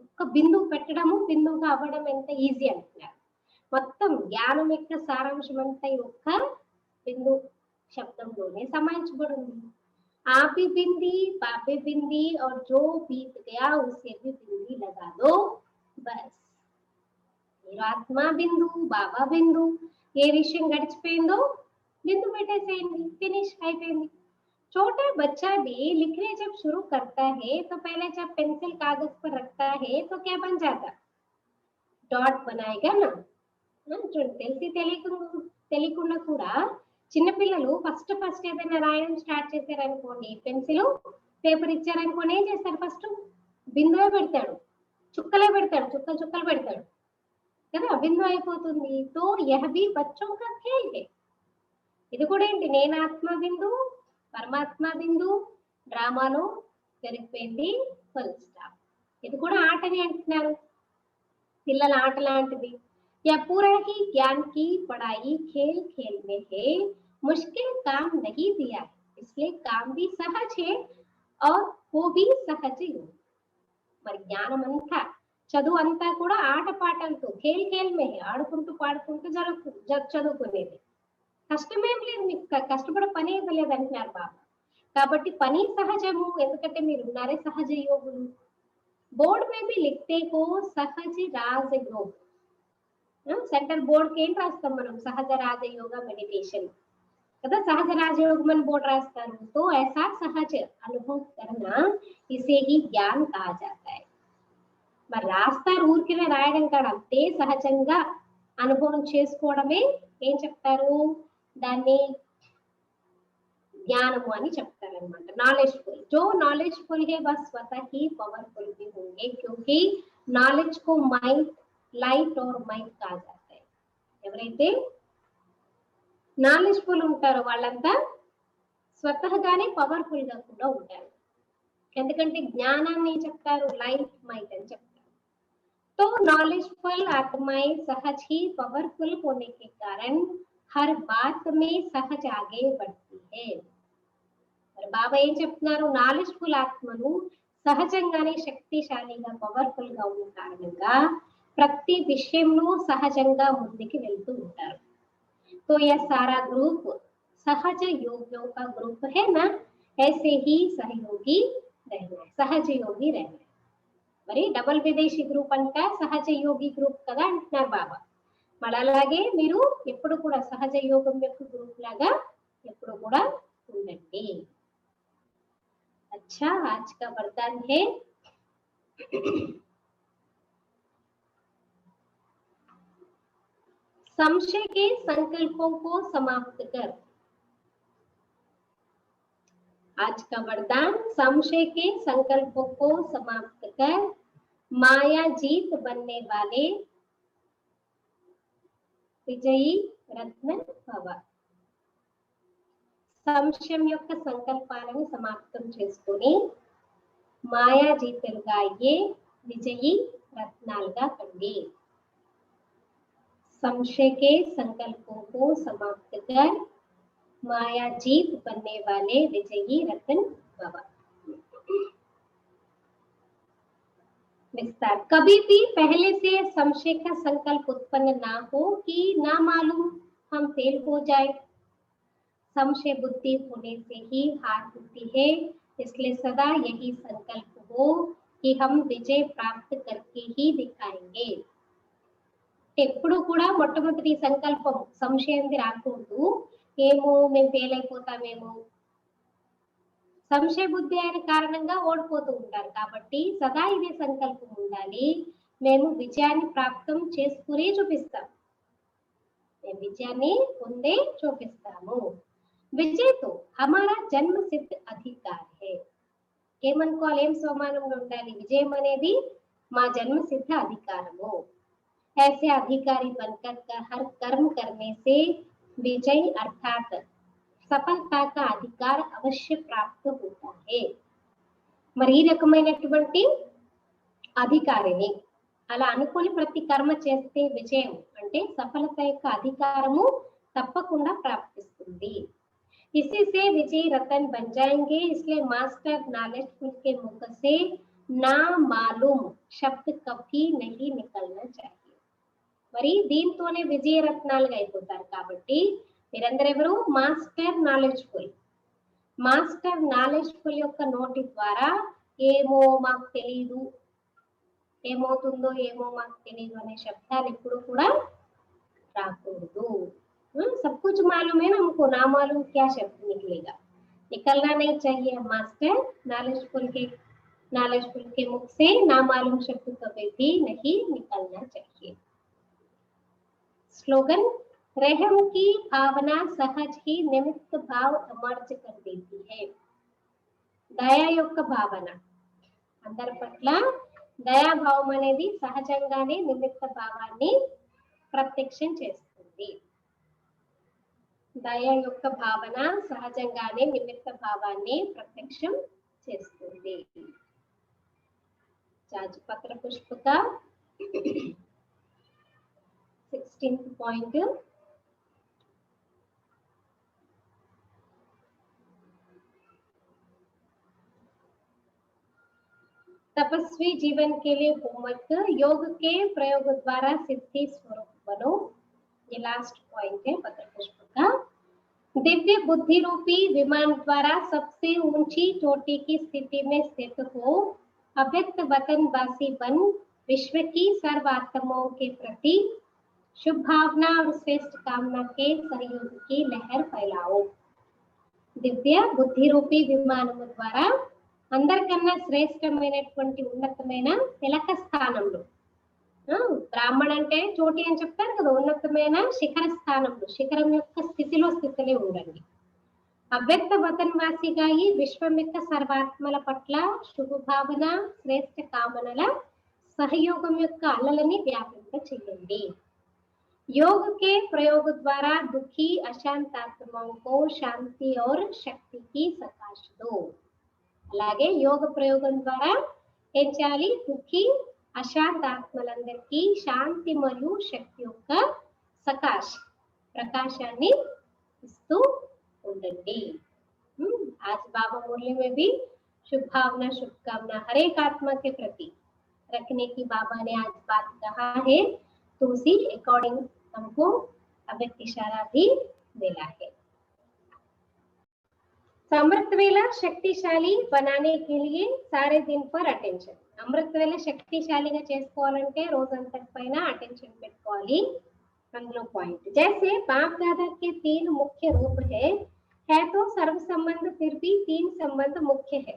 ఒక్క బిందువు పెట్టడము, బిందువుగా అవ్వడం ఎంత ఈజీ అంటున్నారు. మొత్తం జ్ఞానం యొక్క సారాంశం అంతా ఈ ఒక్క బిందు శబ్దంలోనే సమాయించబడి ఉంది. ఆపి బింది పాపి బింది और जो बीत गया उसे भी बिंदी लगा दो बस. మీరు ఆత్మ బిందు, బాబా బిందు, ఏ విషయం గడిచిపోయిందో బిందు పెట్టేసేయండి, ఫినిష్ అయిపోయింది. छोटा बच्चा भी लिखने जब शुरू करता है तो पहले जब पेंसिल कागज पर रखता है तो क्या बन जाता? डॉट बनाएगा ना. తెలిసి తెలియకుండా కూడా చిన్నపిల్లలు ఫస్ట్ ఏదైనా రాయడం స్టార్ట్ చేశారనుకోండి, పెన్సిల్ పేపర్ ఇచ్చారనుకోండి, ఏం చేస్తారు? ఫస్ట్ బిందువే పెడతాడు, చుక్కలే పెడతాడు, చుక్కలు పెడతాడు కదా, బిందు అయిపోతుంది. తో యహ్ భీ బచ్చోं का खेल है. ఇది కూడా ఏంటి? నేను ఆత్మ బిందు, పరమాత్మ బిందు, డ్రామాలో జరిగిపోయింది, ఫుల్ స్టాప్. ఇది కూడా ఆటని అంటున్నారు. పిల్లల ఆట లాంటిది. या पूरा ही ज्ञान की पढ़ाई खेल खेल में है, मुश्किल काम नहीं दिया है, इसलिए काम भी सहज है और वो भी सहज ही. మరి జ్ఞానం అంతా, చదువు అంతా కూడా ఆట పాటలతో ఖేల్ ఖేల్ మే ఆడుకుంటూ పాడుకుంటూ చదువుకునేది. కష్టమేం లేదు, మీకు కష్టపడే పని ఏం లేదు అంటున్నారు బాబా. కాబట్టి పని సహజము, ఎందుకంటే మీరు ఉన్నారే సహజ యోగులు. బోర్డు మే భీ లిఖతే హో సహజ రాజ యోగ. సెంటర్ బోర్డ్ కి ఏం రాస్తాం మనం? సహజ రాజయోగ మెడిటేషన్ కదా, సహజ రాజయోగం అని బోర్డు రాస్తారు. తో ऐसा सहज अनुभव करना इसे ही ज्ञान कहा जाता है. మరి రాస్తారు, ఊరికే రాయడం కాదు, అంతే సహజంగా అనుభవం చేసుకోవడమే ఏం చెప్తారు? దాన్ని జ్ఞానము అని చెప్తారన్నమాట. నాలెడ్జ్ఫుల్. जो नॉलेजफुल है वह स्वतः ही पावरफुल भी होंगे क्योंकि नॉलेज को माइंड లైట్ और మైండ్ कहा जाता है. ఎవరైతే నాలెడ్జ్ఫుల్ ఉంటారో వాళ్ళంతా స్వతహాగానే పవర్ఫుల్ గా కూడా ఉంటారు. ఎందుకంటే జ్ఞానాన్ని చెప్తారు, లైట్ మైట్ అని చెప్తారు. तो नॉलेजफुल आत्माएं सहज ही पावरफुल होने के कारण हर बात में सहज आगे बढ़ती है. మరి బాబా ఏం చెప్తున్నారు, నాలెడ్జ్ఫుల్ ఆత్మలు సహజంగానే శక్తిశాలిగా పవర్ఫుల్ గా ఉన్న కారణంగా ప్రతి విషయంలో సహజంగా ముందుకు వెళ్తూ ఉంటారు. तो यह सारा ग्रुप सहज योगियों का ग्रुप है ना, ऐसे ही सहयोगी रहना है, सहज योगी रहना है. మరి డబల్ విదేశీ గ్రూప్ అంట సహజ యోగి గ్రూప్ కదా అంటున్నారు బాబా. మరి అలాగే మీరు ఎప్పుడు కూడా సహజ యోగం యొక్క గ్రూప్ లాగా ఎప్పుడు కూడా ఉండండి. अच्छा आज का वरदान है संशय के संकल्पों को समाप्त कर. आज का वरदान संशय के संकल्पों को समाप्त कर माया जीत बनने वाले విజయీ రత్న భవ. సంశయం యొక్క సంకల్పాలను సమాప్తం చేసుకొని మాయా జీతులుగా అయ్యే విజయీ రత్నాలుగా కండి. संशय के संकल्पों को समाप्त कर माया जीत बनने वाले विजयी रतन भव. विस्तार. कभी भी पहले से संशय का संकल्प उत्पन्न ना हो कि ना मालूम हम फेल हो जाए. संशय बुद्धि होने से ही हार होती है, इसलिए सदा यही संकल्प हो कि हम विजय प्राप्त करके ही दिखाएंगे. ఎప్పుడు కూడా మొట్టమొదటి సంకల్పం సంశయంది రాకూడదు, ఏమో మేము ఫెయిల్ అయిపోతామేమో. సంశయ బుద్ధి అయిన కారణంగా ఓడిపోతూ ఉంటారు. కాబట్టి సదా ఇదే సంకల్పం ఉండాలి, మేము విజయాన్ని ప్రాప్తం చేసుకునే చూపిస్తాం, మేము విజయాన్ని పొందే చూపిస్తాము. విజయ్తో హమారా జన్మ సిద్ధ అధికార్ హై. ఏమనుకోవాలి, ఏం సమానంగా ఉండాలి, విజయం అనేది మా జన్మ సిద్ధ అధికారము. ऐसे अधिकारी बनकर हर कर्म करने से विजय अर्थात सफलता का अधिकार अवश्य प्राप्त होता है. మరి ఈ రకమైనటువంటి అధికారిని అలా అనుకుని ప్రతి కర్మ చేస్తే విజయం అంటే సఫలత యొక్క అధికారము తప్పకుండా ప్రాప్తిస్తుంది. इसी से विजय रतन बन जाएंगे. इसलिए मास्टर नॉलेजफुल के मुख से ना मालूम शब्द कभी नहीं निकलना चाहिए. మరి దీంతోనే విజయరత్నాలుగా అయిపోతారు. కాబట్టి మీరందరూ ఎవరు, మాస్టర్ నాలెడ్జ్ఫుల్. మాస్టర్ నాలెడ్జ్ఫుల్ యొక్క నోటి ద్వారా ఏమో మాకు తెలియదు, ఏమవుతుందో ఏమో మాకు తెలియదు అనే శబ్దాలు ఎప్పుడు కూడా రాకూడదు. सब कुछ मालूम है ना हमको, ना मालूम क्या शब्द निकलेगा, निकलना नहीं चाहिए. मास्टर नालेजफुल के मुख से ना मालूम शब्द कभी भी नहीं निकलना चाहिए. स्लोगन. रहम की भावना सहज ही निमित्त भाव अमर्ज कर देती है. దయా యొక్క భావన, అందరి పట్ల దయాభావం అనేది సహజంగానే నిమిత్త భావాన్ని ప్రత్యక్షం చేస్తుంది. దయ యొక్క భావన సహజంగానే నిమిత్త భావాన్ని ప్రత్యక్షం చేస్తుంది. జాజపత్ర పుష్పిక 16th point. तपस्वी जीवन के लिए होमवर्क. योग के प्रयोग द्वारा सिद्धि स्वरूप बनो. ये लास्ट पॉइंट है पत्र पुष्प का. दिव्य बुद्धि रूपी विमान द्वारा सबसे ऊंची चोटी की स्थिति में स्थित हो अव्यक्त वतनवासी बन विश्व की सर्व आत्माओं के प्रति शुभ भावना और श्रेष्ठ कामना के सहयोग की लहर फैलाओ. దివ్య బుద్ధి రూపీ విమానము ద్వారా అందరికన్నా శ్రేష్టమైనటువంటి ఉన్నతమైన తిలక స్థానంలో, బ్రాహ్మణ అంటే చోటి అని చెప్తారు కదా, ఉన్నతమైన శిఖర స్థానంలో, శిఖరం యొక్క స్థితిలో ఉండండి. అవ్యక్త వతన్వాసిగా ఈ విశ్వం యొక్క సర్వాత్మల పట్ల శుభభావన శ్రేష్ట కామనల సహయోగం యొక్క అలలని వ్యాపింప చేయండి. योग के प्रयोग द्वारा दुखी अशांत आत्माओं को శాంతి और శక్తి की सकाश दो. అలాగే యోగ ప్రయోగం ద్వారా ఏం చేయాలి? దుఃఖి అశాంత ఆత్మలందరికీ శాంతి మరియు శక్తి యొక్క సకాశ్ ప్రకాశాన్ని ఇస్తూ ఉండండి. आज बाबा मुरली में भी शुभ भावना शुभकामना हर एक आत्मा के प्रति रखने की बाबा ने आज बात कहा है, तो उसी अकॉर्डिंग हमको अव्यक्त इशारा भी मिला है. अमृत वेला शक्तिशाली बनाने के लिए सारे दिन पर अटेंशन. అమృత వేళ శక్తిశాలిగా చేసుకోవాలంటే రోజంతా పైన అటెన్షన్ పెట్టుకోవాలి. అందులో పాయింట్ जैसे बाप दादा के तीन मुख्य रूप है तो सर्व संबंध फिर भी तीन संबंध मुख्य है.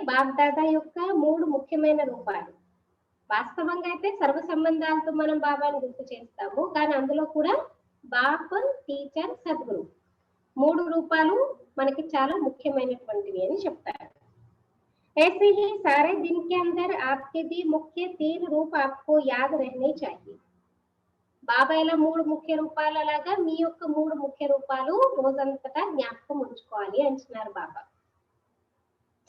బాప్ దాదా యొక్క మూడు ముఖ్యమైన రూపాలు. వాస్తవంగా అయితే సర్వ సంబంధాలతో మనం బాబాని గుర్తు చేస్తాము, కానీ అందులో కూడా బాప్, టీచర్, సద్గురు మూడు రూపాలు మనకి చాలా ముఖ్యమైనటువంటివి అని చెప్తారు. ऐसे ही सारे दिन के अंदर आपके भी मुख्य तीन रूप आपको याद रहने चाहिए. బాబా ఇలా మూడు ముఖ్య రూపాలు అలాగా మీ యొక్క మూడు ముఖ్య రూపాలు రోజంతటా జ్ఞాపకం ఉంచుకోవాలి అంటున్నారు బాబా.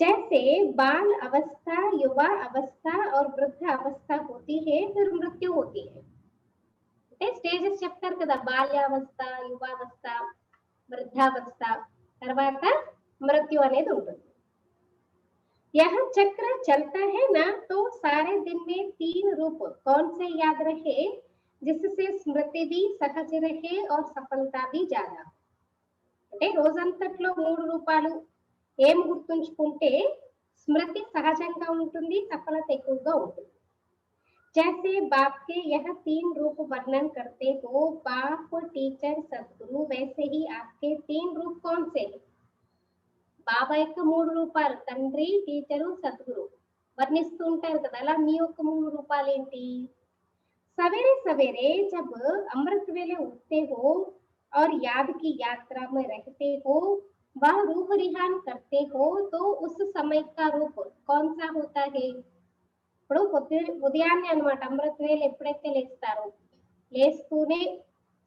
जैसे बाल अवस्था, युवा अवस्था और वृद्ध अवस्था होती है, फिर मृत्यु होती है. అంటే స్టేజెస్ చెప్తారు కదా, బాల్యావస్థ, యువావస్థ, వృద్ధావస్థ, తర్వాత మృత్యు అనేది ఉంటుంది. यह चक्र चलता है ना, तो सारे दिन में तीन रूप कौन से याद रहे जिससे स्मृति भी सहज रहे और सफलता भी ज्यादा. అంటే రోజంతట్లో మూడు రూపాలు ఏం గుర్తుంచుకుంటే స్మృతి సహజంగా ఉంటుంది, సఫలత ఎక్కువగా ఉంటుంది. जैसे बाप के यह तीन रूप वर्णन करते हो, बाप, टीचर, सदगुरु, वैसे ही आपके तीन रूप कौन से? బాబా యొక్క మూడు రూపాలు తండ్రి, టీచరు, సద్గురు వర్ణిస్తూ ఉంటారు కదా, అలా మీ యొక్క మూడు రూపాలు ఏంటి? सवेरे सवेरे जब अमृत वेले उठते हो और याद की यात्रा में रहते हो, वह रूह रिहान करते हो, तो उस समय का रूप कौन सा होता है? ఇప్పుడు ఉదయాన్నే అనమాట అమృత వేళ ఎప్పుడైతే లేస్తారో, లేస్తూనే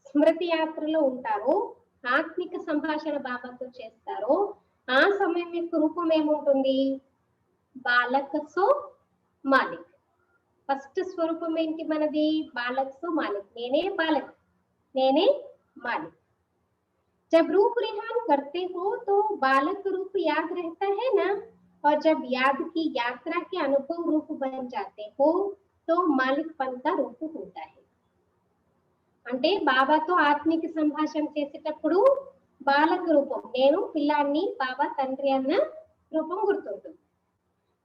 స్మృతి యాత్రలో ఉంటారో, ఆత్మిక సంభాషణ బాబాతో చేస్తారో, ఆ సమయం యొక్క రూపం ఏముంటుంది? బాలక్ సో మాలిక్. ఫస్ట్ స్వరూపం ఏంటి మనది? బాలక్ సో మాలిక్. నేనే బాలక్, నేనే मालिक. जब रूप रिहान करते हो तो बालक रूप याद रहता है ना, और जब याद की यात्रा के अनुभव रूप बन जाते हो तो मालिकपन का रूप होता है. అంటే బాబాతో ఆత్మిక సంభాషణ చేసేటప్పుడు బాలక రూపం, నేను పిల్లాన్ని, బాబా తండ్రి అన్న రూపం గుర్తుంటుంది.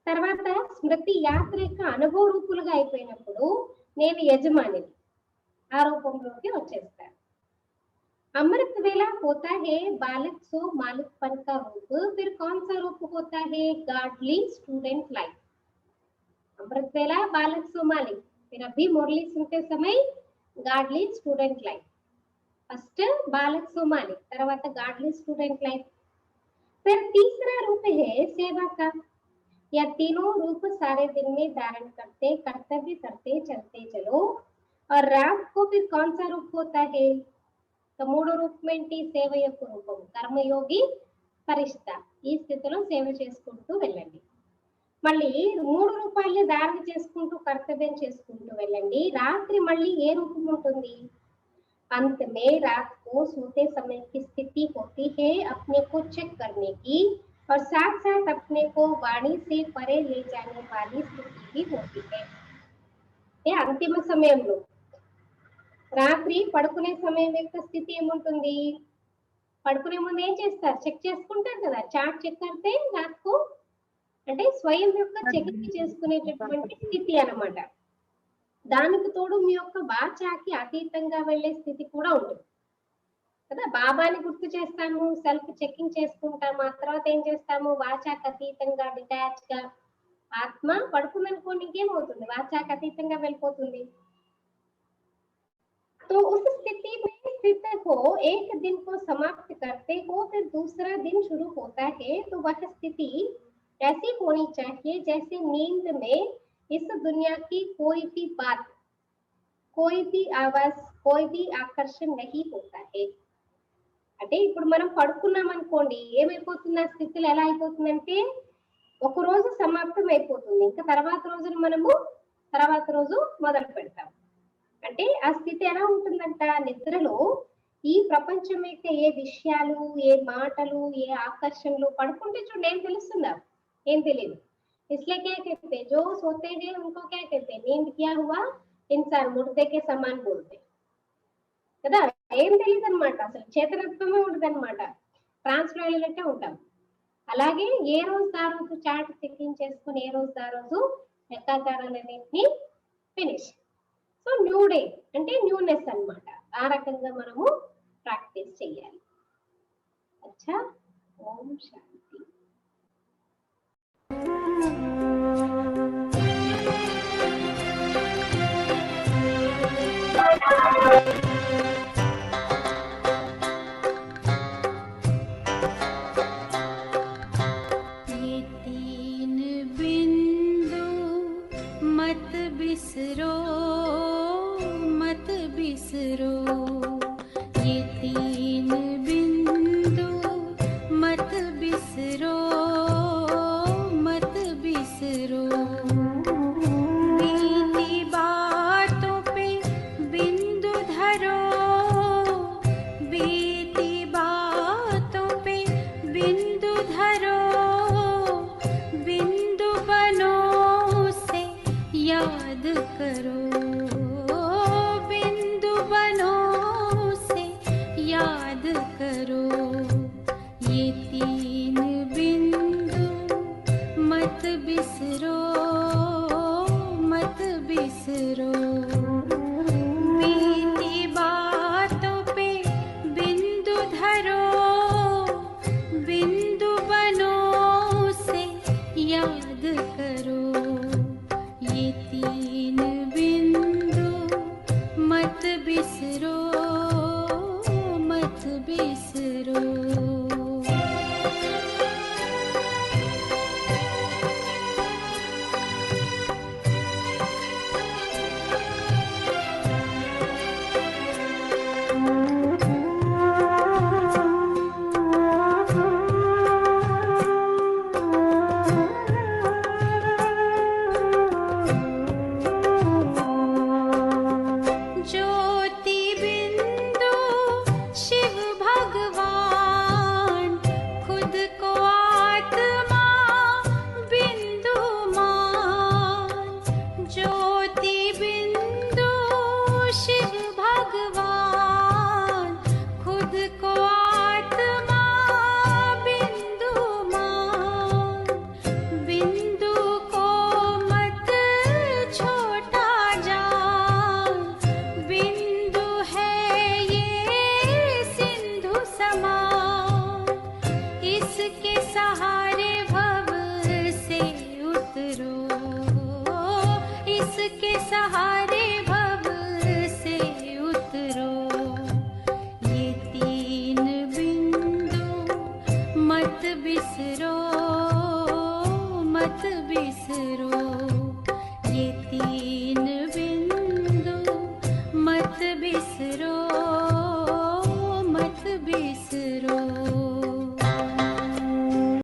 తర్వాత స్మృతి యాత్ర యొక్క అనుభవ రూపులుగా అయిపోయినప్పుడు నేను యజమానిని, ఆ రూపంలోకి వచ్చేస్తాను. अमृत वेला होता है बालक सो मालिकपन का रूप, फिर कौन सा रूप होता है? गार्डली स्टूडेंट लाइफ. अमृत वेला बालक सो मालिक, फिर अभी मुरली सुनते समय गार्डली स्टूडेंट लाइफ. फर्स्ट बालक सो मालिक, తర్వాత गार्डली स्टूडेंट लाइफ. फिर तीसरा रूप है सेवा का. यह तीनों रूप सारे दिन में धारण करते कर्तव्य करते चलते चलो. और रात को फिर कौन सा रूप होता है? మూడో రూపం ఏంటి? సేవ యొక్క రూపం, కర్మయోగి పరిష్ట. ఈ స్థితిలో సేవ చేసుకుంటూ వెళ్ళండి. మళ్ళీ మూడు రూపాయలు ధారణ చేసుకుంటూ కర్తవ్యం చేసుకుంటూ వెళ్ళండి. రాత్రి మళ్ళీ ఏ రూపం ఉంటుంది? अंत में रात को सोते समय की स्थिति होती है अपने को चेक करने की, और साथ साथ अपने को वाणी से परे ले जाने वाली स्थिति भी होती है. ये अंतिम సమయంలో రాత్రి పడుకునే సమయం యొక్క స్థితి ఏముంటుంది? పడుకునే ముందు ఏం చేస్తారు? చెక్ చేసుకుంటారు కదా, చాట్ చెక్ करते रात को, అంటే స్వయం యొక్క చెకింగ్ చేసుకునేటటువంటి స్థితి అన్నమాట. దానికి తోడు మీ యొక్క వాచాకి అతీతంగా వెళ్ళే స్థితి కూడా ఉంటుంది కదా. బాబాని గుర్తు చేస్తాము, సెల్ఫ్ చెకింగ్ చేసుకుంటాము, ఆ తర్వాత ఏం చేస్తాము? వాచాకి అతీతంగా డిటాచ్ గా ఆత్మ పడుకుందనుకోండి, ఇంకేమవుతుంది? వాచాకి అతీతంగా వెళ్ళిపోతుంది. तो उस स्थिति में स्थित हो, एक दिन को समाप्त करते हो, फिर दूसरा दिन शुरू होता है, तो वह स्थिति ऐसी होनी चाहिए जैसे नींद में इस दुनिया की कोई भी बात कोई भी आवाज कोई भी ఆకర్షణ नहीं होता है అంటే ఇప్పుడు మనం పడుకున్నాం అనుకోండి ఏమైపోతుంది ఆ స్థితిలో ఎలా అయిపోతుందంటే ఒక రోజు సమాప్తం అయిపోతుంది ఇంకా తర్వాత రోజు మొదలు పెడతాం అంటే ఆ స్థితి ఎలా ఉంటుందంట నిద్రలో ఈ ప్రపంచం యొక్క ఏ విషయాలు ఏ మాటలు ఏ ఆకర్షణలు పడుకుంటే చూడండి ఏం తెలుస్తుందా ఏం తెలియదు इसलिए क्या कहते हैं जो सोते हैं उनको क्या कहते हैं नींद किया हुआ इंसान मुर्दे के समान बोलते కదా ఏం తెలియదు అనమాట అసలు చేతనత్వమే ఉండదు అనమాట ట్రాన్స్ లో వెళ్ళినట్టే ఉంటాం అలాగే ఏ రోజు ఆ రోజు చాట్ తెక్కించేసుకుని ఏ రోజు ఆ రోజు లెక్కాచారాలన్నింటినీ ఫినిష్ సో న్యూ డే అంటే న్యూనెస్ అన్నమాట ఆ రకంగా మనము ప్రాక్టీస్ చేయాలి అచ్చా ఓం శాంతి ये तीन बिंदु मत बिसरो मत बिसरो ये तीन बिंदु मत बिसरो मत बिसरो बीती बातों पे बिंदु धरो बीती बातों पे बिंदु धरो बिंदु बनो से याद करो बिंदु बनो से याद करो ये तीन बिंदु मत बिसरो मत बिसरो बीती बातों पे बिंदु धरो बिंदु बनो से याद करो ये तीन बिंदु मत बिसरो मत बिसरो ज्योति बिंदु शिव भगवान खुद को आत्मा बिंदु मान ज्योति बिंदु शिव भगवान खुद को आत्मा बिंदु मान बिंदु को मत छोटा जान बिंदु है ये सिंधु समान इसके सहारे भव से उतरो इसके सहारे भव से उतरो ये तीन बिंदु मत बिसरो